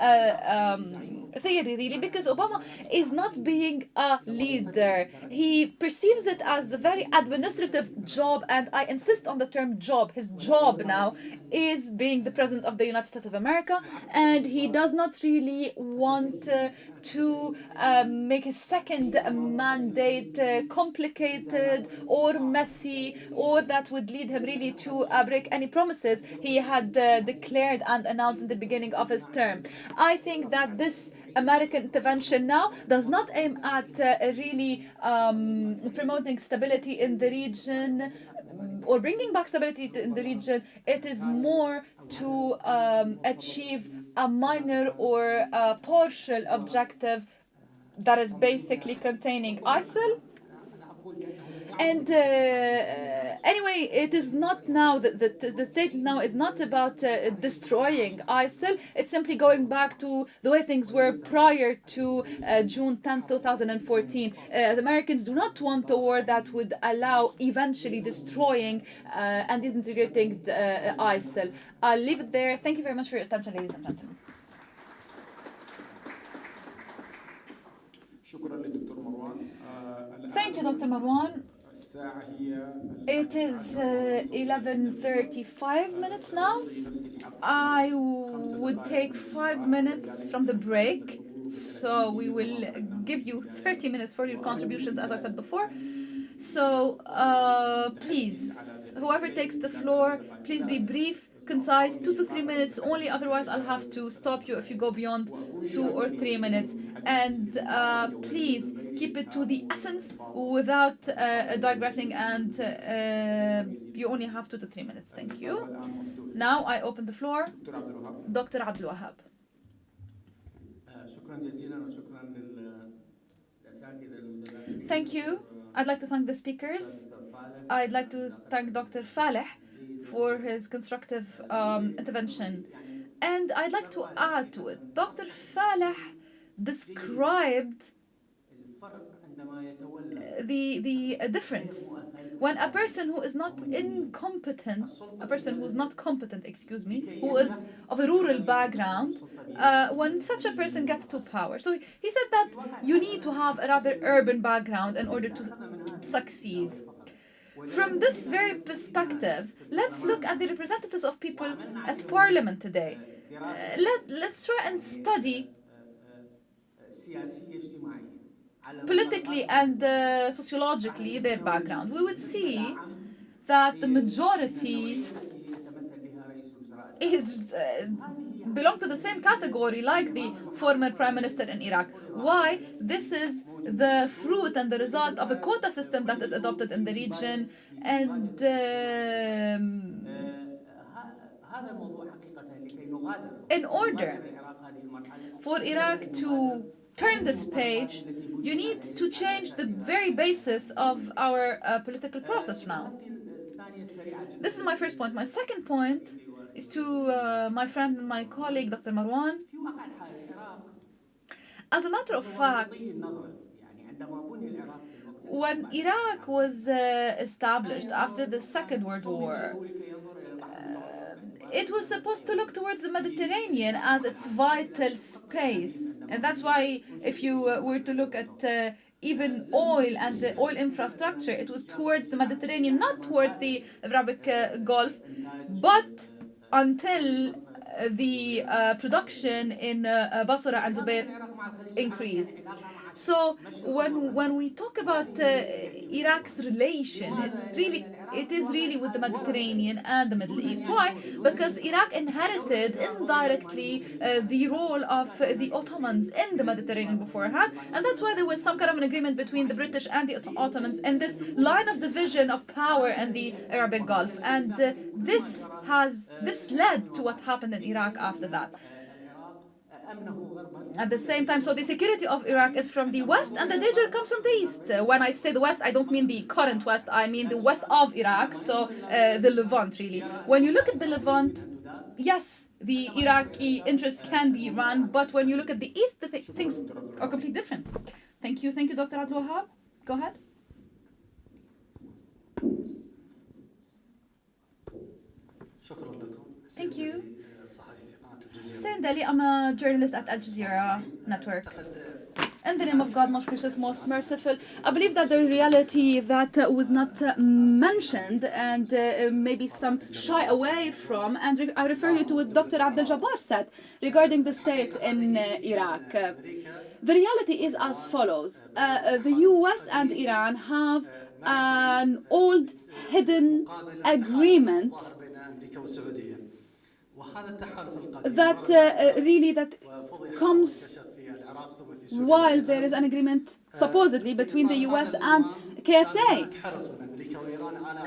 theory, really, because Obama is not being a leader. He perceives it as a very administrative job, and I insist on the term job. His job now is being the President of the United States of America, and he does not really want to make his second mandate complicated or messy, or that would lead him really to break any promises he had declared and announced in the beginning of his term. I think that this American intervention now does not aim at really promoting stability in the region or bringing back stability in the region. It is more to achieve a minor or a partial objective that is basically containing ISIL. And anyway, it is not now, the statement now is not about destroying ISIL. It's simply going back to the way things were prior to June 10, 2014. The Americans do not want a war that would allow eventually destroying and disintegrating ISIL. I'll leave it there. Thank you very much for your attention, ladies and gentlemen. Thank you, Dr. Marwan. It is 11:35 minutes now. I would take 5 minutes from the break, so we will give you 30 minutes for your contributions, as I said before. So please, whoever takes the floor, please be brief, concise, 2 to 3 minutes only. Otherwise, I'll have to stop you if you go beyond 2 or 3 minutes. And please keep it to the essence without digressing, and you only have 2 to 3 minutes. Thank you. Now I open the floor. Dr. Abdul Wahab. Thank you. I'd like to thank the speakers. I'd like to thank Dr. Faleh for his constructive intervention. And I'd like to add to it. Dr. Faleh described the difference. When a person who is not incompetent, a person who is not competent, excuse me, who is of a rural background, when such a person gets to power. So he said that you need to have a rather urban background in order to succeed. From this very perspective, let's look at the representatives of people at parliament today. Let's try and study politically and sociologically their background. We would see that the majority is belong to the same category like the former prime minister in Iraq. Why? This is the fruit and the result of a quota system that is adopted in the region, and in order for Iraq to turn this page, you need to change the very basis of our political process now. This is my first point. My second point is to my friend and my colleague, Dr. Marwan. As a matter of fact, when Iraq was established after the Second World War, it was supposed to look towards the Mediterranean as its vital space. And that's why if you were to look at even oil and the oil infrastructure, it was towards the Mediterranean, not towards the Arabic Gulf, but until the production in Basra and Zubair increased. So when we talk about Iraq's relation, it is really with the Mediterranean and the Middle East. Why? Because Iraq inherited indirectly the role of the Ottomans in the Mediterranean beforehand, and that's why there was some kind of an agreement between the British and the Ottomans in this line of division of power in the Arabic Gulf, and this led to what happened in Iraq after that. At the same time, so the security of Iraq is from the west and the danger comes from the east. When I say the west, I don't mean the current west, I mean the west of Iraq, so the Levant really. When you look at the Levant, yes, the Iraqi interest can be run, but when you look at the east, the things are completely different. Thank you, Dr. Abdul Wahab. Go ahead. Thank you. I'm a journalist at Al Jazeera Network. In the name of God, most gracious, most merciful, I believe that the reality that was not mentioned and maybe some shy away from, and I refer you to what Dr. Abdul Jabar said regarding the state in Iraq. The reality is as follows. The US and Iran have an old hidden agreement that that comes while there is an agreement supposedly between the US and KSA.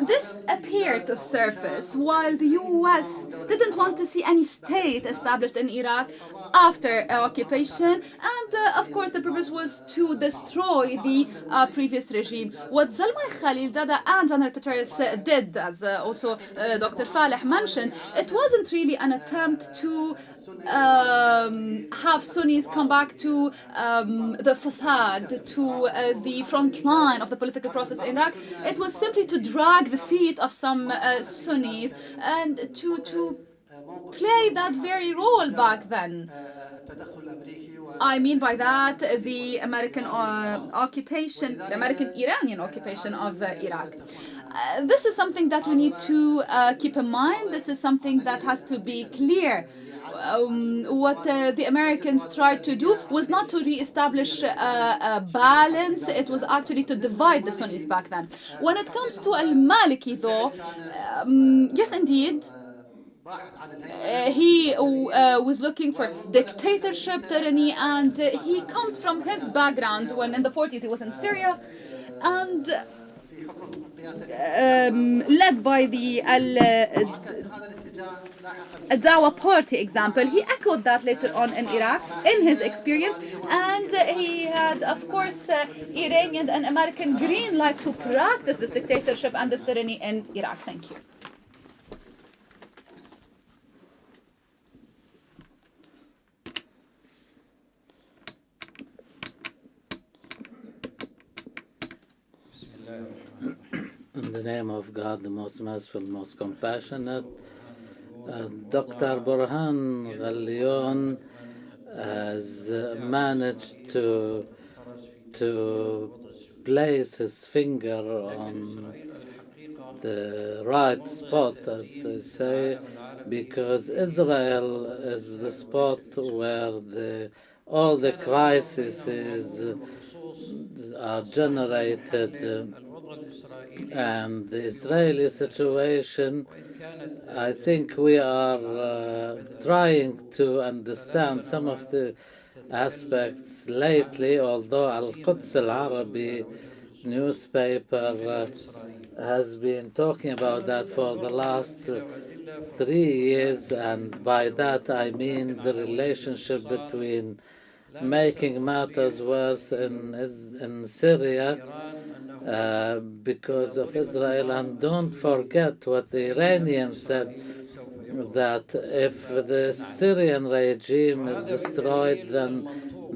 This appeared to surface while the US didn't want to see any state established in Iraq after occupation, and of course the purpose was to destroy the previous regime. What Zalmay Khalilzada and General Petraeus did, as also Dr. Faleh mentioned, it wasn't really an attempt to have Sunnis come back to the facade, to the front line of the political process in Iraq. It was simply to drag the feet of some Sunnis and to play that very role back then. I mean by that the American occupation, the American-Iranian occupation of Iraq. This is something that we need to keep in mind. This is something that has to be clear. What the Americans tried to do was not to re-establish a balance, it was actually to divide the Sunnis back then. When it comes to al-Maliki though, yes indeed, he was looking for dictatorship, tyranny, and he comes from his background when in the 40s he was in Syria, and led by the Dawa party example. He echoed that later on in Iraq in his experience, and he had of course Iranian and American green light to practice this dictatorship and this tyranny in Iraq. Thank you. the name of God, the most merciful, most compassionate. Dr. Burhan Ghalioun has managed to place his finger on the right spot, as they say, because Israel is the spot where all the crises are generated, and the Israeli situation, I think we are trying to understand some of the aspects lately, although Al-Quds Al-Arabi newspaper has been talking about that for the last 3 years, and by that I mean the relationship between making matters worse in Syria because of Israel. And don't forget what the Iranians said, that if the Syrian regime is destroyed, then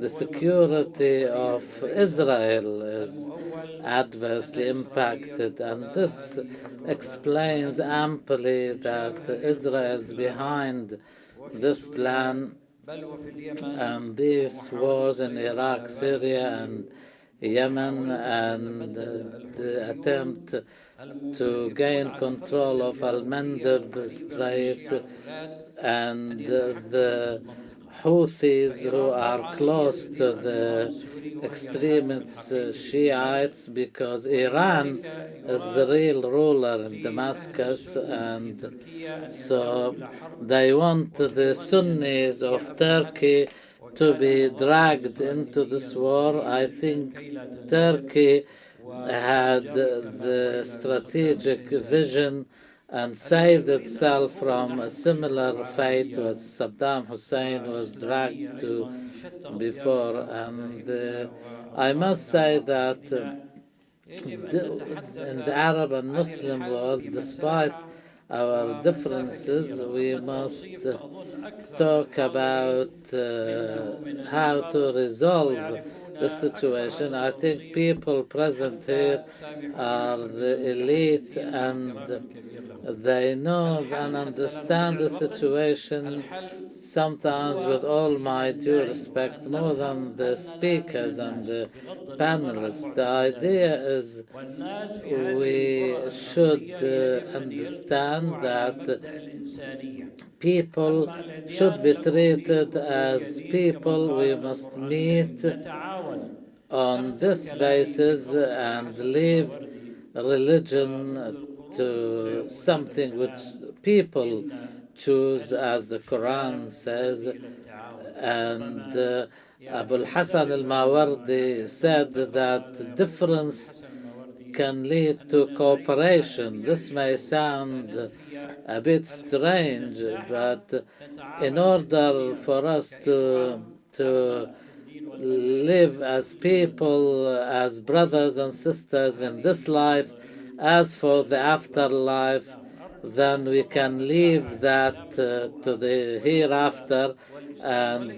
the security of Israel is adversely impacted. And this explains amply that Israel is behind this plan and these wars in Iraq, Syria, and Yemen, and the attempt to gain control of Al-Mandeb Straits, and the Houthis, who are close to the extremist Shiites, because Iran is the real ruler in Damascus, and so they want the Sunnis of Turkey to be dragged into this war. I think Turkey had the strategic vision and saved itself from a similar fate as Saddam Hussein was dragged to before. And I must say that in the Arab and Muslim world, despite our differences, we must talk about how to resolve the situation. I think people present here are the elite, and they know and understand the situation, sometimes, with all my due respect, more than the speakers and the panelists. The idea is we should understand that people should be treated as people. We must meet on this basis and leave religion to something which people choose, as the Quran says. And Abu al-Hasan al-Mawardi said that difference can lead to cooperation. This may sound a bit strange, but in order for us to live as people, as brothers and sisters in this life, as for the afterlife, then we can leave that to the hereafter, and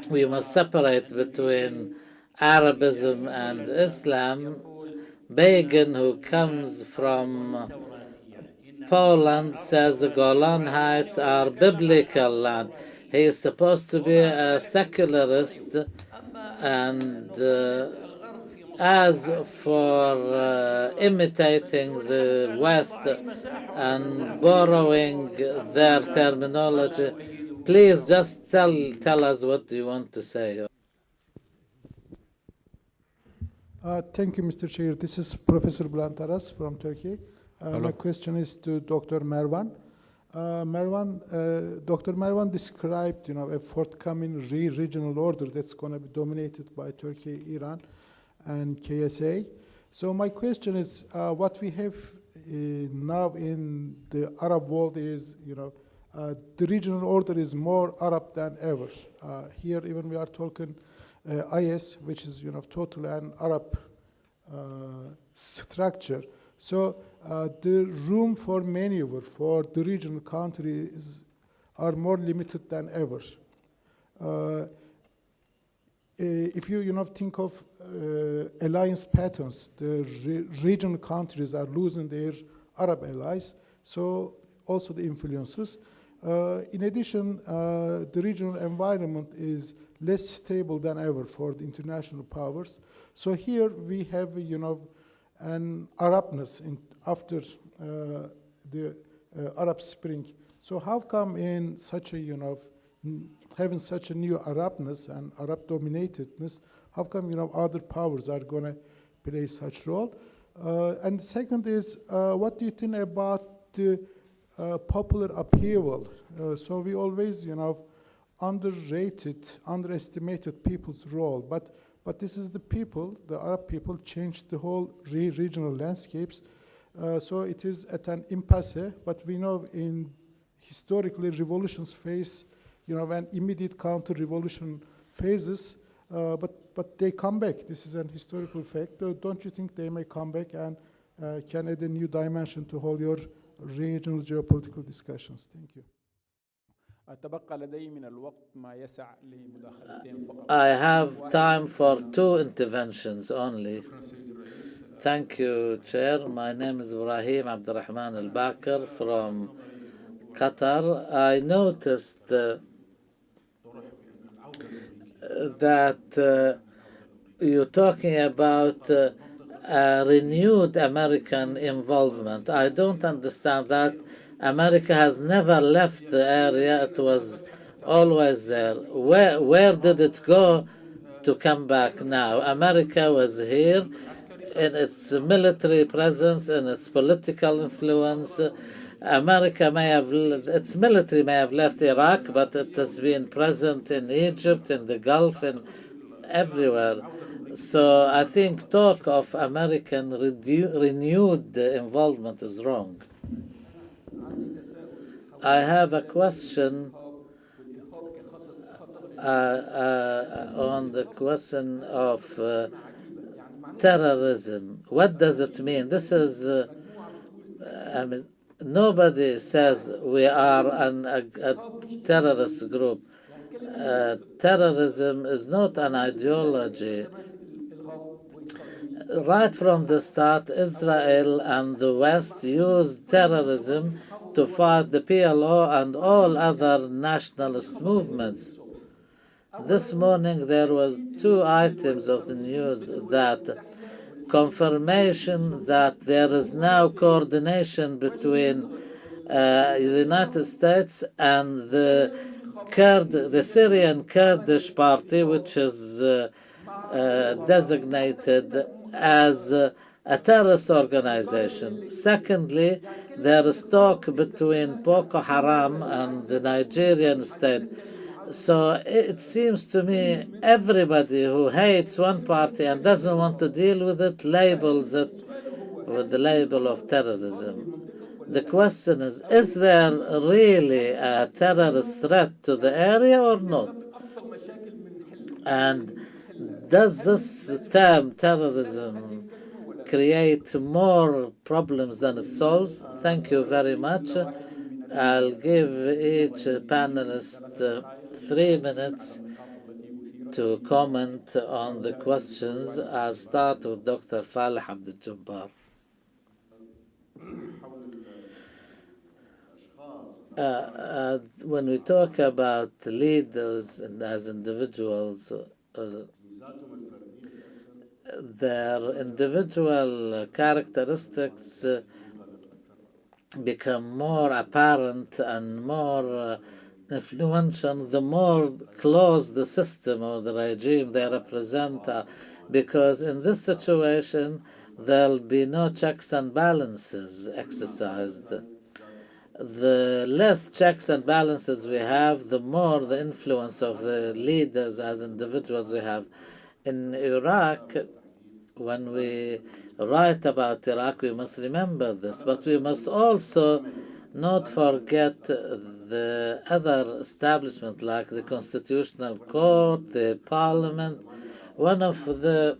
we must separate between Arabism and Islam. Begin, who comes from Poland, says the Golan Heights are biblical land. He is supposed to be a secularist, and as for imitating the West and borrowing their terminology, please just tell us what you want to say. Thank you, Mr. Chair. This is Professor Bülent Aras from Turkey. My question is to Dr. Marwan. Dr. Marwan described, a forthcoming regional order that's going to be dominated by Turkey, Iran, and KSA. So my question is, what we have now in the Arab world is, the regional order is more Arab than ever. Here, even we are talking IS, which is, totally an Arab structure. So the room for maneuver for the regional countries are more limited than ever. if you think of alliance patterns, the regional countries are losing their Arab allies, so also the influences. In addition, the regional environment is less stable than ever for the international powers. So here we have, an Arabness after the Arab Spring. So how come in such a, having such a new Arabness and Arab dominatedness, how come, other powers are going to play such role? And the second is, what do you think about the popular upheaval? So we always, underestimated people's role, but this is the people, the Arab people changed the whole regional landscapes. So it is at an impasse, but we know historically revolutions face, an immediate counter-revolution phases, but they come back. This is an historical fact. Don't you think they may come back and can add a new dimension to all your regional geopolitical discussions? Thank you. I have time for 2 interventions only. Thank you, Chair. My name is Ibrahim Abdurrahman Al-Bakr from Qatar. I noticed that you're talking about renewed American involvement. I don't understand that. America has never left the area. It was always there. Where did it go to come back now? America was here in its military presence and its political influence. America its military may have left Iraq, but it has been present in Egypt, in the Gulf, and everywhere. So I think talk of American renewed involvement is wrong. I have a question on the question of terrorism. What does it mean? This is, nobody says we are a terrorist group. Terrorism is not an ideology. Right from the start, Israel and the West used terrorism to fight the PLO and all other nationalist movements. This morning there was 2 items of the news that confirmation that there is now coordination between the United States and the Syrian Kurdish party, which is designated as a terrorist organization. Secondly, there is talk between Boko Haram and the Nigerian state. So it seems to me everybody who hates one party and doesn't want to deal with it labels it with the label of terrorism. The question is there really a terrorist threat to the area or not? And does this term terrorism create more problems than it solves? Thank you very much. I'll give each panelist 3 minutes to comment on the questions. I'll start with Dr. Faleh Abdul-Jabbar. When we talk about leaders and as individuals, their individual characteristics become more apparent and more influential the more close the system or the regime they represent are, because in this situation there'll be no checks and balances exercised. The less checks and balances we have, the more the influence of the leaders as individuals we have. In Iraq, when we write about Iraq, we must remember this, but we must also not forget the other establishment like the Constitutional Court, the Parliament. One of the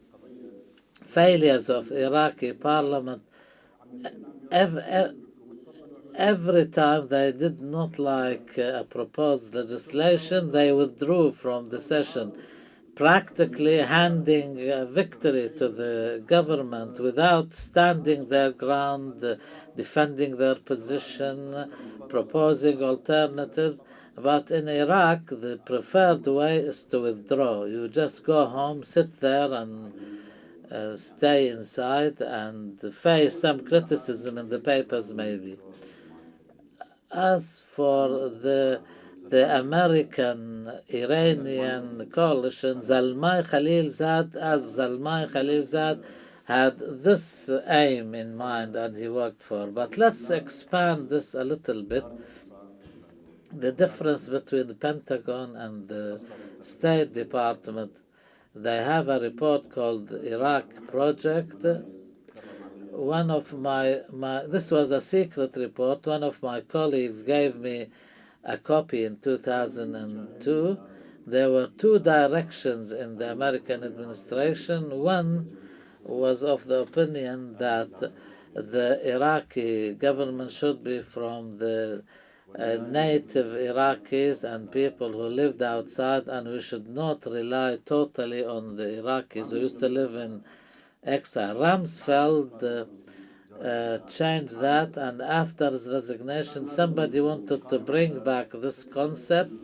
failures of the Iraqi Parliament, every time they did not like a proposed legislation, they withdrew from the session. practically handing victory to the government without standing their ground, defending their position, proposing alternatives. But in Iraq, the preferred way is to withdraw. You just go home, sit there, and stay inside and face some criticism in the papers, maybe. As for the American-Iranian coalition, Zalmay Khalilzad had this aim in mind and he worked for. But let's expand this a little bit. The difference between the Pentagon and the State Department. They have a report called Iraq Project. One of this was a secret report. One of my colleagues gave me a copy in 2002. There were two directions in the American administration. One was of the opinion that the Iraqi government should be from the native Iraqis and people who lived outside, and we should not rely totally on the Iraqis who used to live in exile. Rumsfeld changed that, and after his resignation, somebody wanted to bring back this concept,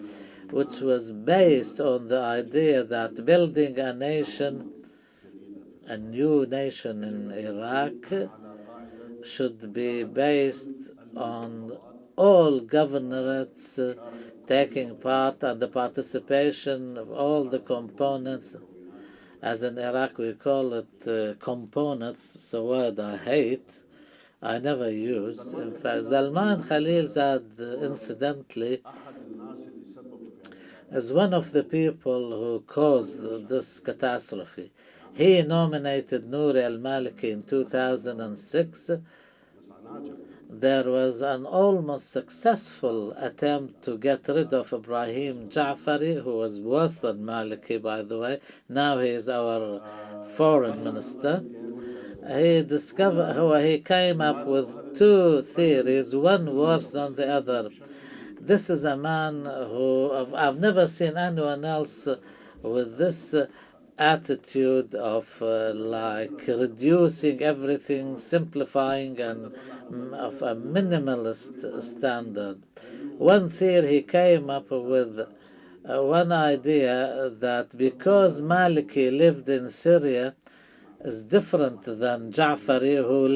which was based on the idea that building a nation, a new nation in Iraq, should be based on all governorates taking part and the participation of all the components. As in Iraq, we call it components. It's a word I hate. I never use. In fact, Zalman Khalilzad, incidentally, is one of the people who caused this catastrophe. He nominated Nouri al-Maliki in 2006. There was an almost successful attempt to get rid of Ibrahim Ja'fari, who was worse than Maliki, by the way. Now he is our foreign minister. He came up with two theories, one worse than the other. This is a man who I've never seen anyone else with this attitude of like reducing everything, simplifying, and of a minimalist standard. One theory he came up with, one idea that because Maliki lived in Syria is different than Ja'fari who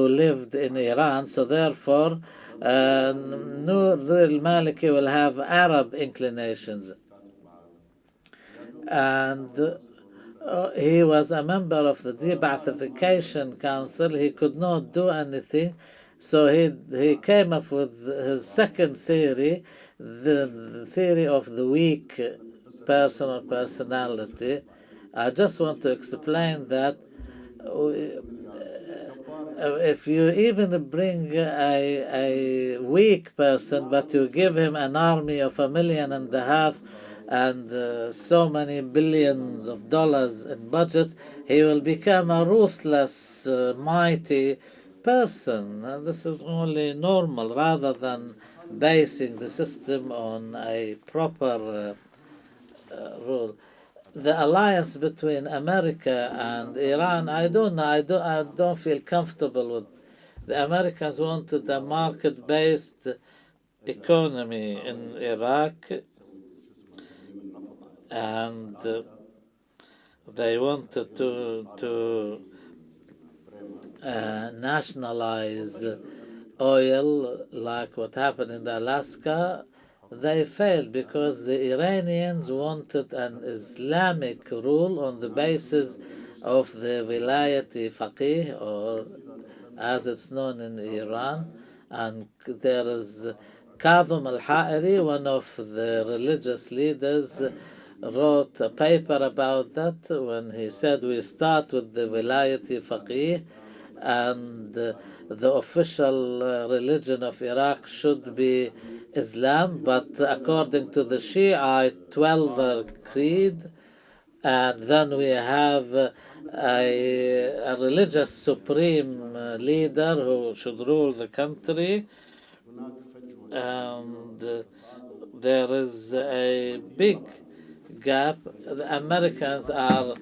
lived in Iran, so therefore Noor al-Maliki will have Arab inclinations. And he was a member of the Debathification Council. He could not do anything, so he came up with his second theory, the theory of the weak person or personality. I just want to explain that if you even bring a weak person, but you give him an army of 1.5 million and so many billions of dollars in budget, he will become a ruthless, mighty person. And this is only normal, rather than basing the system on a proper rule. The alliance between America and Iran, I don't know. I don't feel comfortable with. The Americans wanted a market-based economy in Iraq, and they wanted to nationalize oil, like what happened in Alaska. They failed because the Iranians wanted an Islamic rule on the basis of the Vilayati Faqih, or as it's known in Iran. And there is Kadhim al-Ha'iri, one of the religious leaders, wrote a paper about that when he said we start with the Vilayati Faqih, and the official religion of Iraq should be Islam, but according to the Shiite 12 creed, and then we have a religious supreme leader who should rule the country, and there is a big gap. The Americans are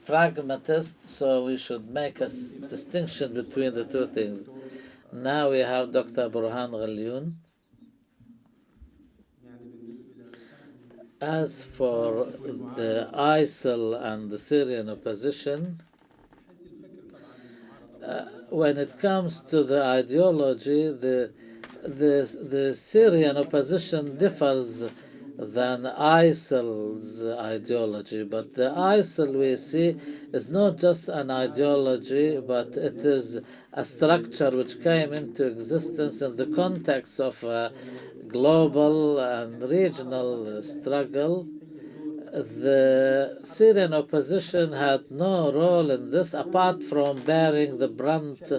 pragmatists, so we should make a distinction between the two things. Now we have Dr. Burhan Ghalioun. As for the ISIL and the Syrian opposition, when it comes to the ideology, the Syrian opposition differs than ISIL's ideology. But the ISIL we see is not just an ideology, but it is a structure which came into existence in the context of a global and regional struggle. The Syrian opposition had no role in this apart from bearing the brunt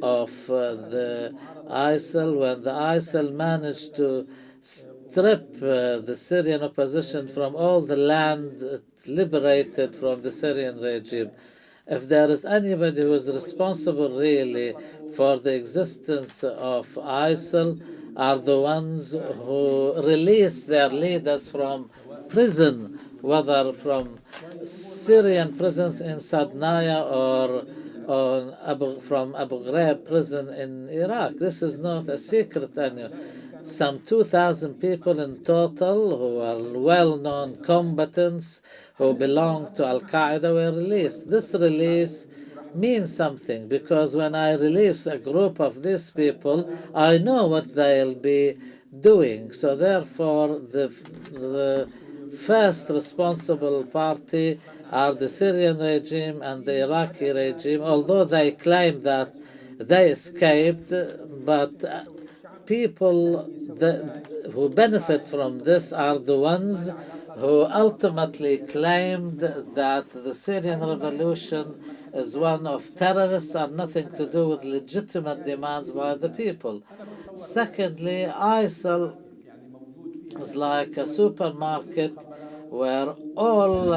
of the ISIL when the ISIL managed to strip the Syrian opposition from all the lands it liberated from the Syrian regime. If there is anybody who is responsible really for the existence of ISIL, are the ones who released their leaders from prison, whether from Syrian prisons in Sadnaya or from Abu Ghraib prison in Iraq. This is not a secret anymore. Some 2,000 people in total who are well-known combatants who belong to Al-Qaeda were released. This release means something because when I release a group of these people, I know what they'll be doing. So therefore, the first responsible party are the Syrian regime and the Iraqi regime, although they claim that they escaped, but people who benefit from this are the ones who ultimately claimed that the Syrian revolution is one of terrorists and nothing to do with legitimate demands by the people. Secondly, ISIL is like a supermarket where all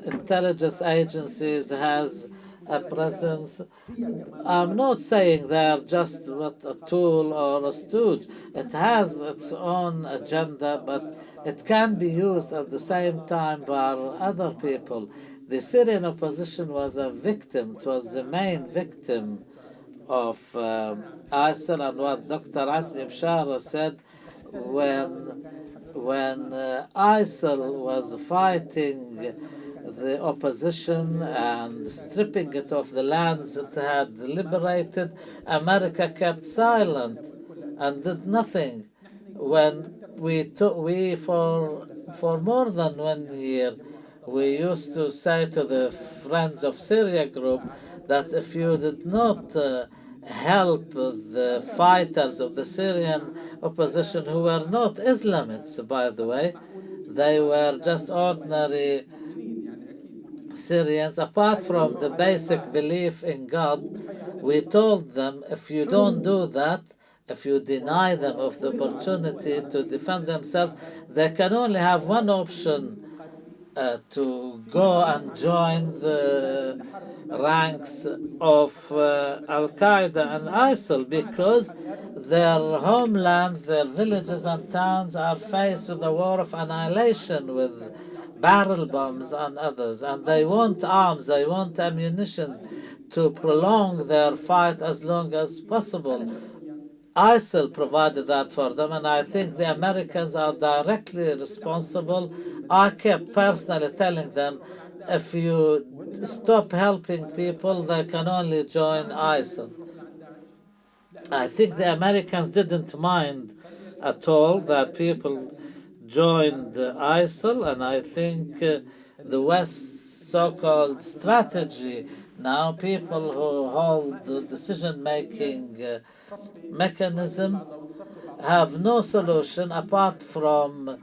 intelligence agencies has a presence. I'm not saying they're just a tool or a stooge. It has its own agenda, but it can be used at the same time by other people. The Syrian opposition was a victim. It was the main victim of ISIL, and what Dr. Asmi Bshara said when ISIL was fighting the opposition and stripping it of the lands it had liberated, America kept silent and did nothing. When for more than 1 year, we used to say to the Friends of Syria group that if you did not help the fighters of the Syrian opposition, who were not Islamists, by the way, they were just ordinary Syrians, apart from the basic belief in God, we told them, if you don't do that, if you deny them of the opportunity to defend themselves, they can only have one option, to go and join the ranks of Al-Qaeda and ISIL, because their homelands, their villages and towns are faced with a war of annihilation with barrel bombs and others, and they want arms, they want ammunition to prolong their fight as long as possible. ISIL provided that for them, and I think the Americans are directly responsible. I kept personally telling them, if you stop helping people, they can only join ISIL. I think the Americans didn't mind at all that people joined ISIL, and I think the West's so-called strategy now, people who hold the decision-making mechanism have no solution apart from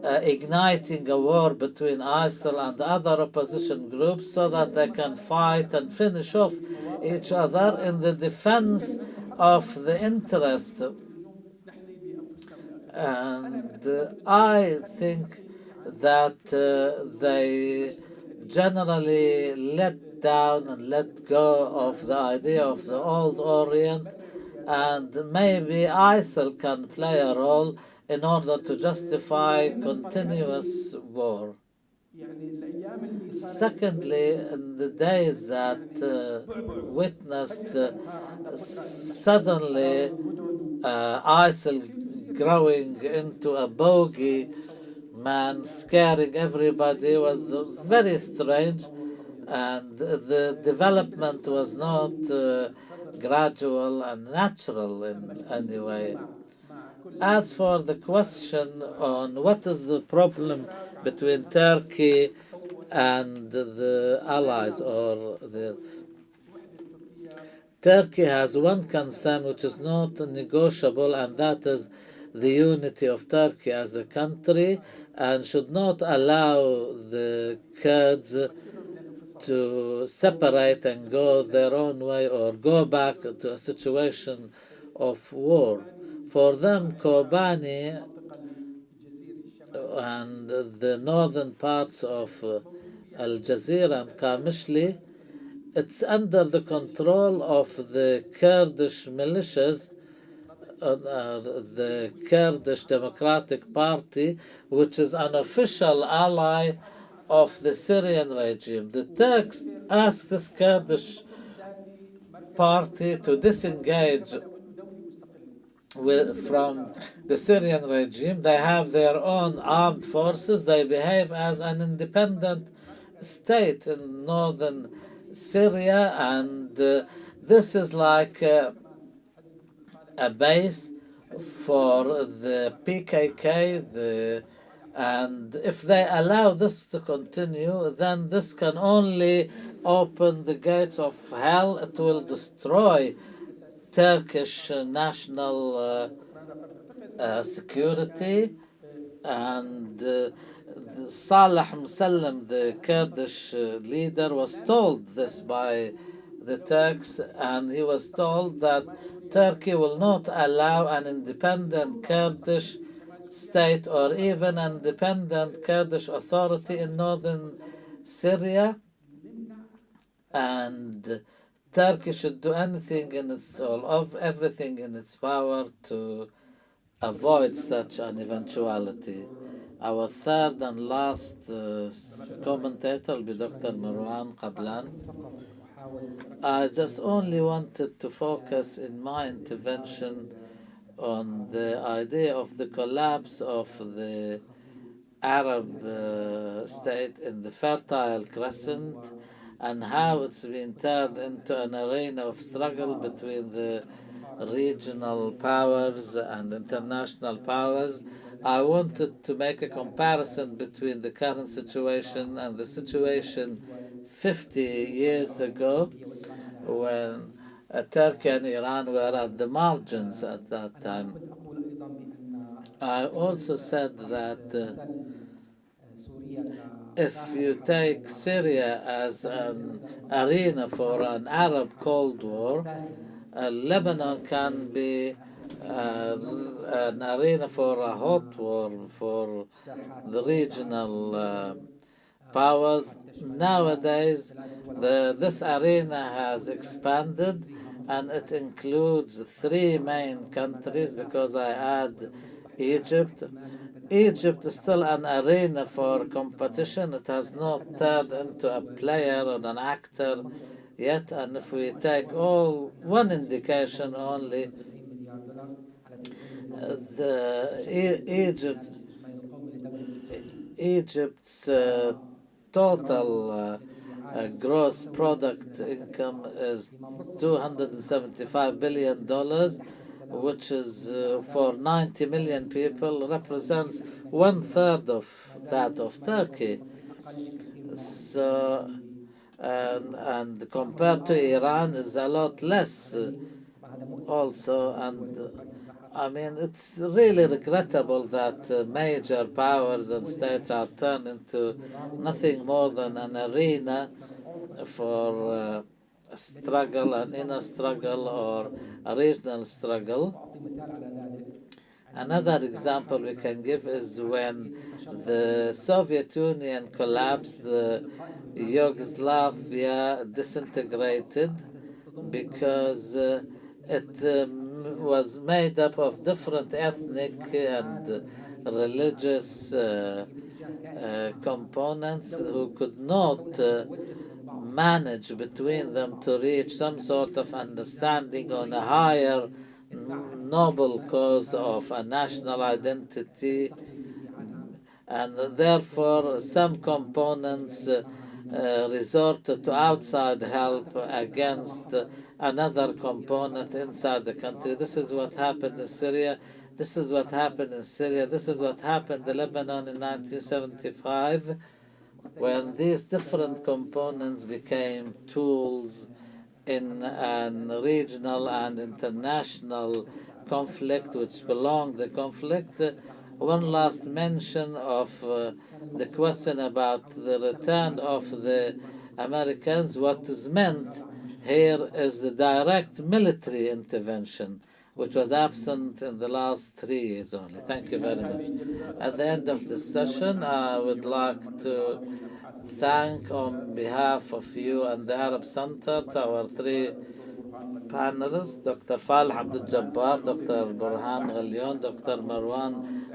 igniting a war between ISIL and other opposition groups so that they can fight and finish off each other in the defense of the interest. And I think that they generally let down and let go of the idea of the old Orient, and maybe ISIL can play a role in order to justify continuous war. Secondly, in the days that witnessed suddenly ISIL growing into a bogey man, scaring everybody, was very strange, and the development was not gradual and natural in any way. As for the question on what is the problem between Turkey and the allies, or the Turkey has one concern which is not negotiable, and that is the unity of Turkey as a country, and should not allow the Kurds to separate and go their own way or go back to a situation of war. For them, Kobani and the northern parts of Al Jazeera and Kamishli, it's under the control of the Kurdish militias, the Kurdish Democratic Party, which is an official ally of the Syrian regime. The Turks asked this Kurdish party to disengage from the Syrian regime. They have their own armed forces. They behave as an independent state in northern Syria, and this is like a base for the PKK, and if they allow this to continue, then this can only open the gates of hell. It will destroy Turkish national security, and Saleh Musallam, the Kurdish leader, was told this by the Turks, and he was told that Turkey will not allow an independent Kurdish state or even an independent Kurdish authority in northern Syria, and Turkey should do anything in its, or of everything in its power to avoid such an eventuality. Our third and last commentator will be Dr. Marwan Kabalan. I just only wanted to focus in my intervention on the idea of the collapse of the Arab state in the Fertile Crescent, and how it's been turned into an arena of struggle between the regional powers and international powers. I wanted to make a comparison between the current situation and the situation 50 years ago, when Turkey and Iran were at the margins at that time. I also said that if you take Syria as an arena for an Arab Cold War, Lebanon can be an arena for a hot war for the regional powers. Nowadays, this arena has expanded, and it includes three main countries, because I add Egypt. Egypt is still an arena for competition. It has not turned into a player or an actor yet, and if we take one indication only, Egypt's total gross product income is $275 billion, which is for 90 million people represents 1/3 of that of Turkey. So, and compared to Iran is a lot less also, and I mean, it's really regrettable that major powers and states are turned into nothing more than an arena for a struggle, an inner struggle, or a regional struggle. Another example we can give is when the Soviet Union collapsed, Yugoslavia disintegrated because It was made up of different ethnic and religious components who could not manage between them to reach some sort of understanding on a higher noble cause of a national identity, and therefore some components resorted to outside help against another component inside the country. This is what happened in Syria. This is what happened in Syria. This is what happened in Lebanon in 1975, when these different components became tools in a regional and international conflict which belonged the conflict. One last mention of the question about the return of the Americans. What is meant here is the direct military intervention, which was absent in the last 3 years only. Thank you very much. At the end of this session, I would like to thank on behalf of you and the Arab Center to our 3 panelists, Dr. Faleh Abdul Jabbar, Dr. Burhan Ghalioun, Dr. Marwan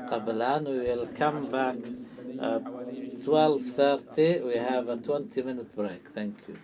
Kabalan. We will come back at 12:30. We have a 20-minute break. Thank you.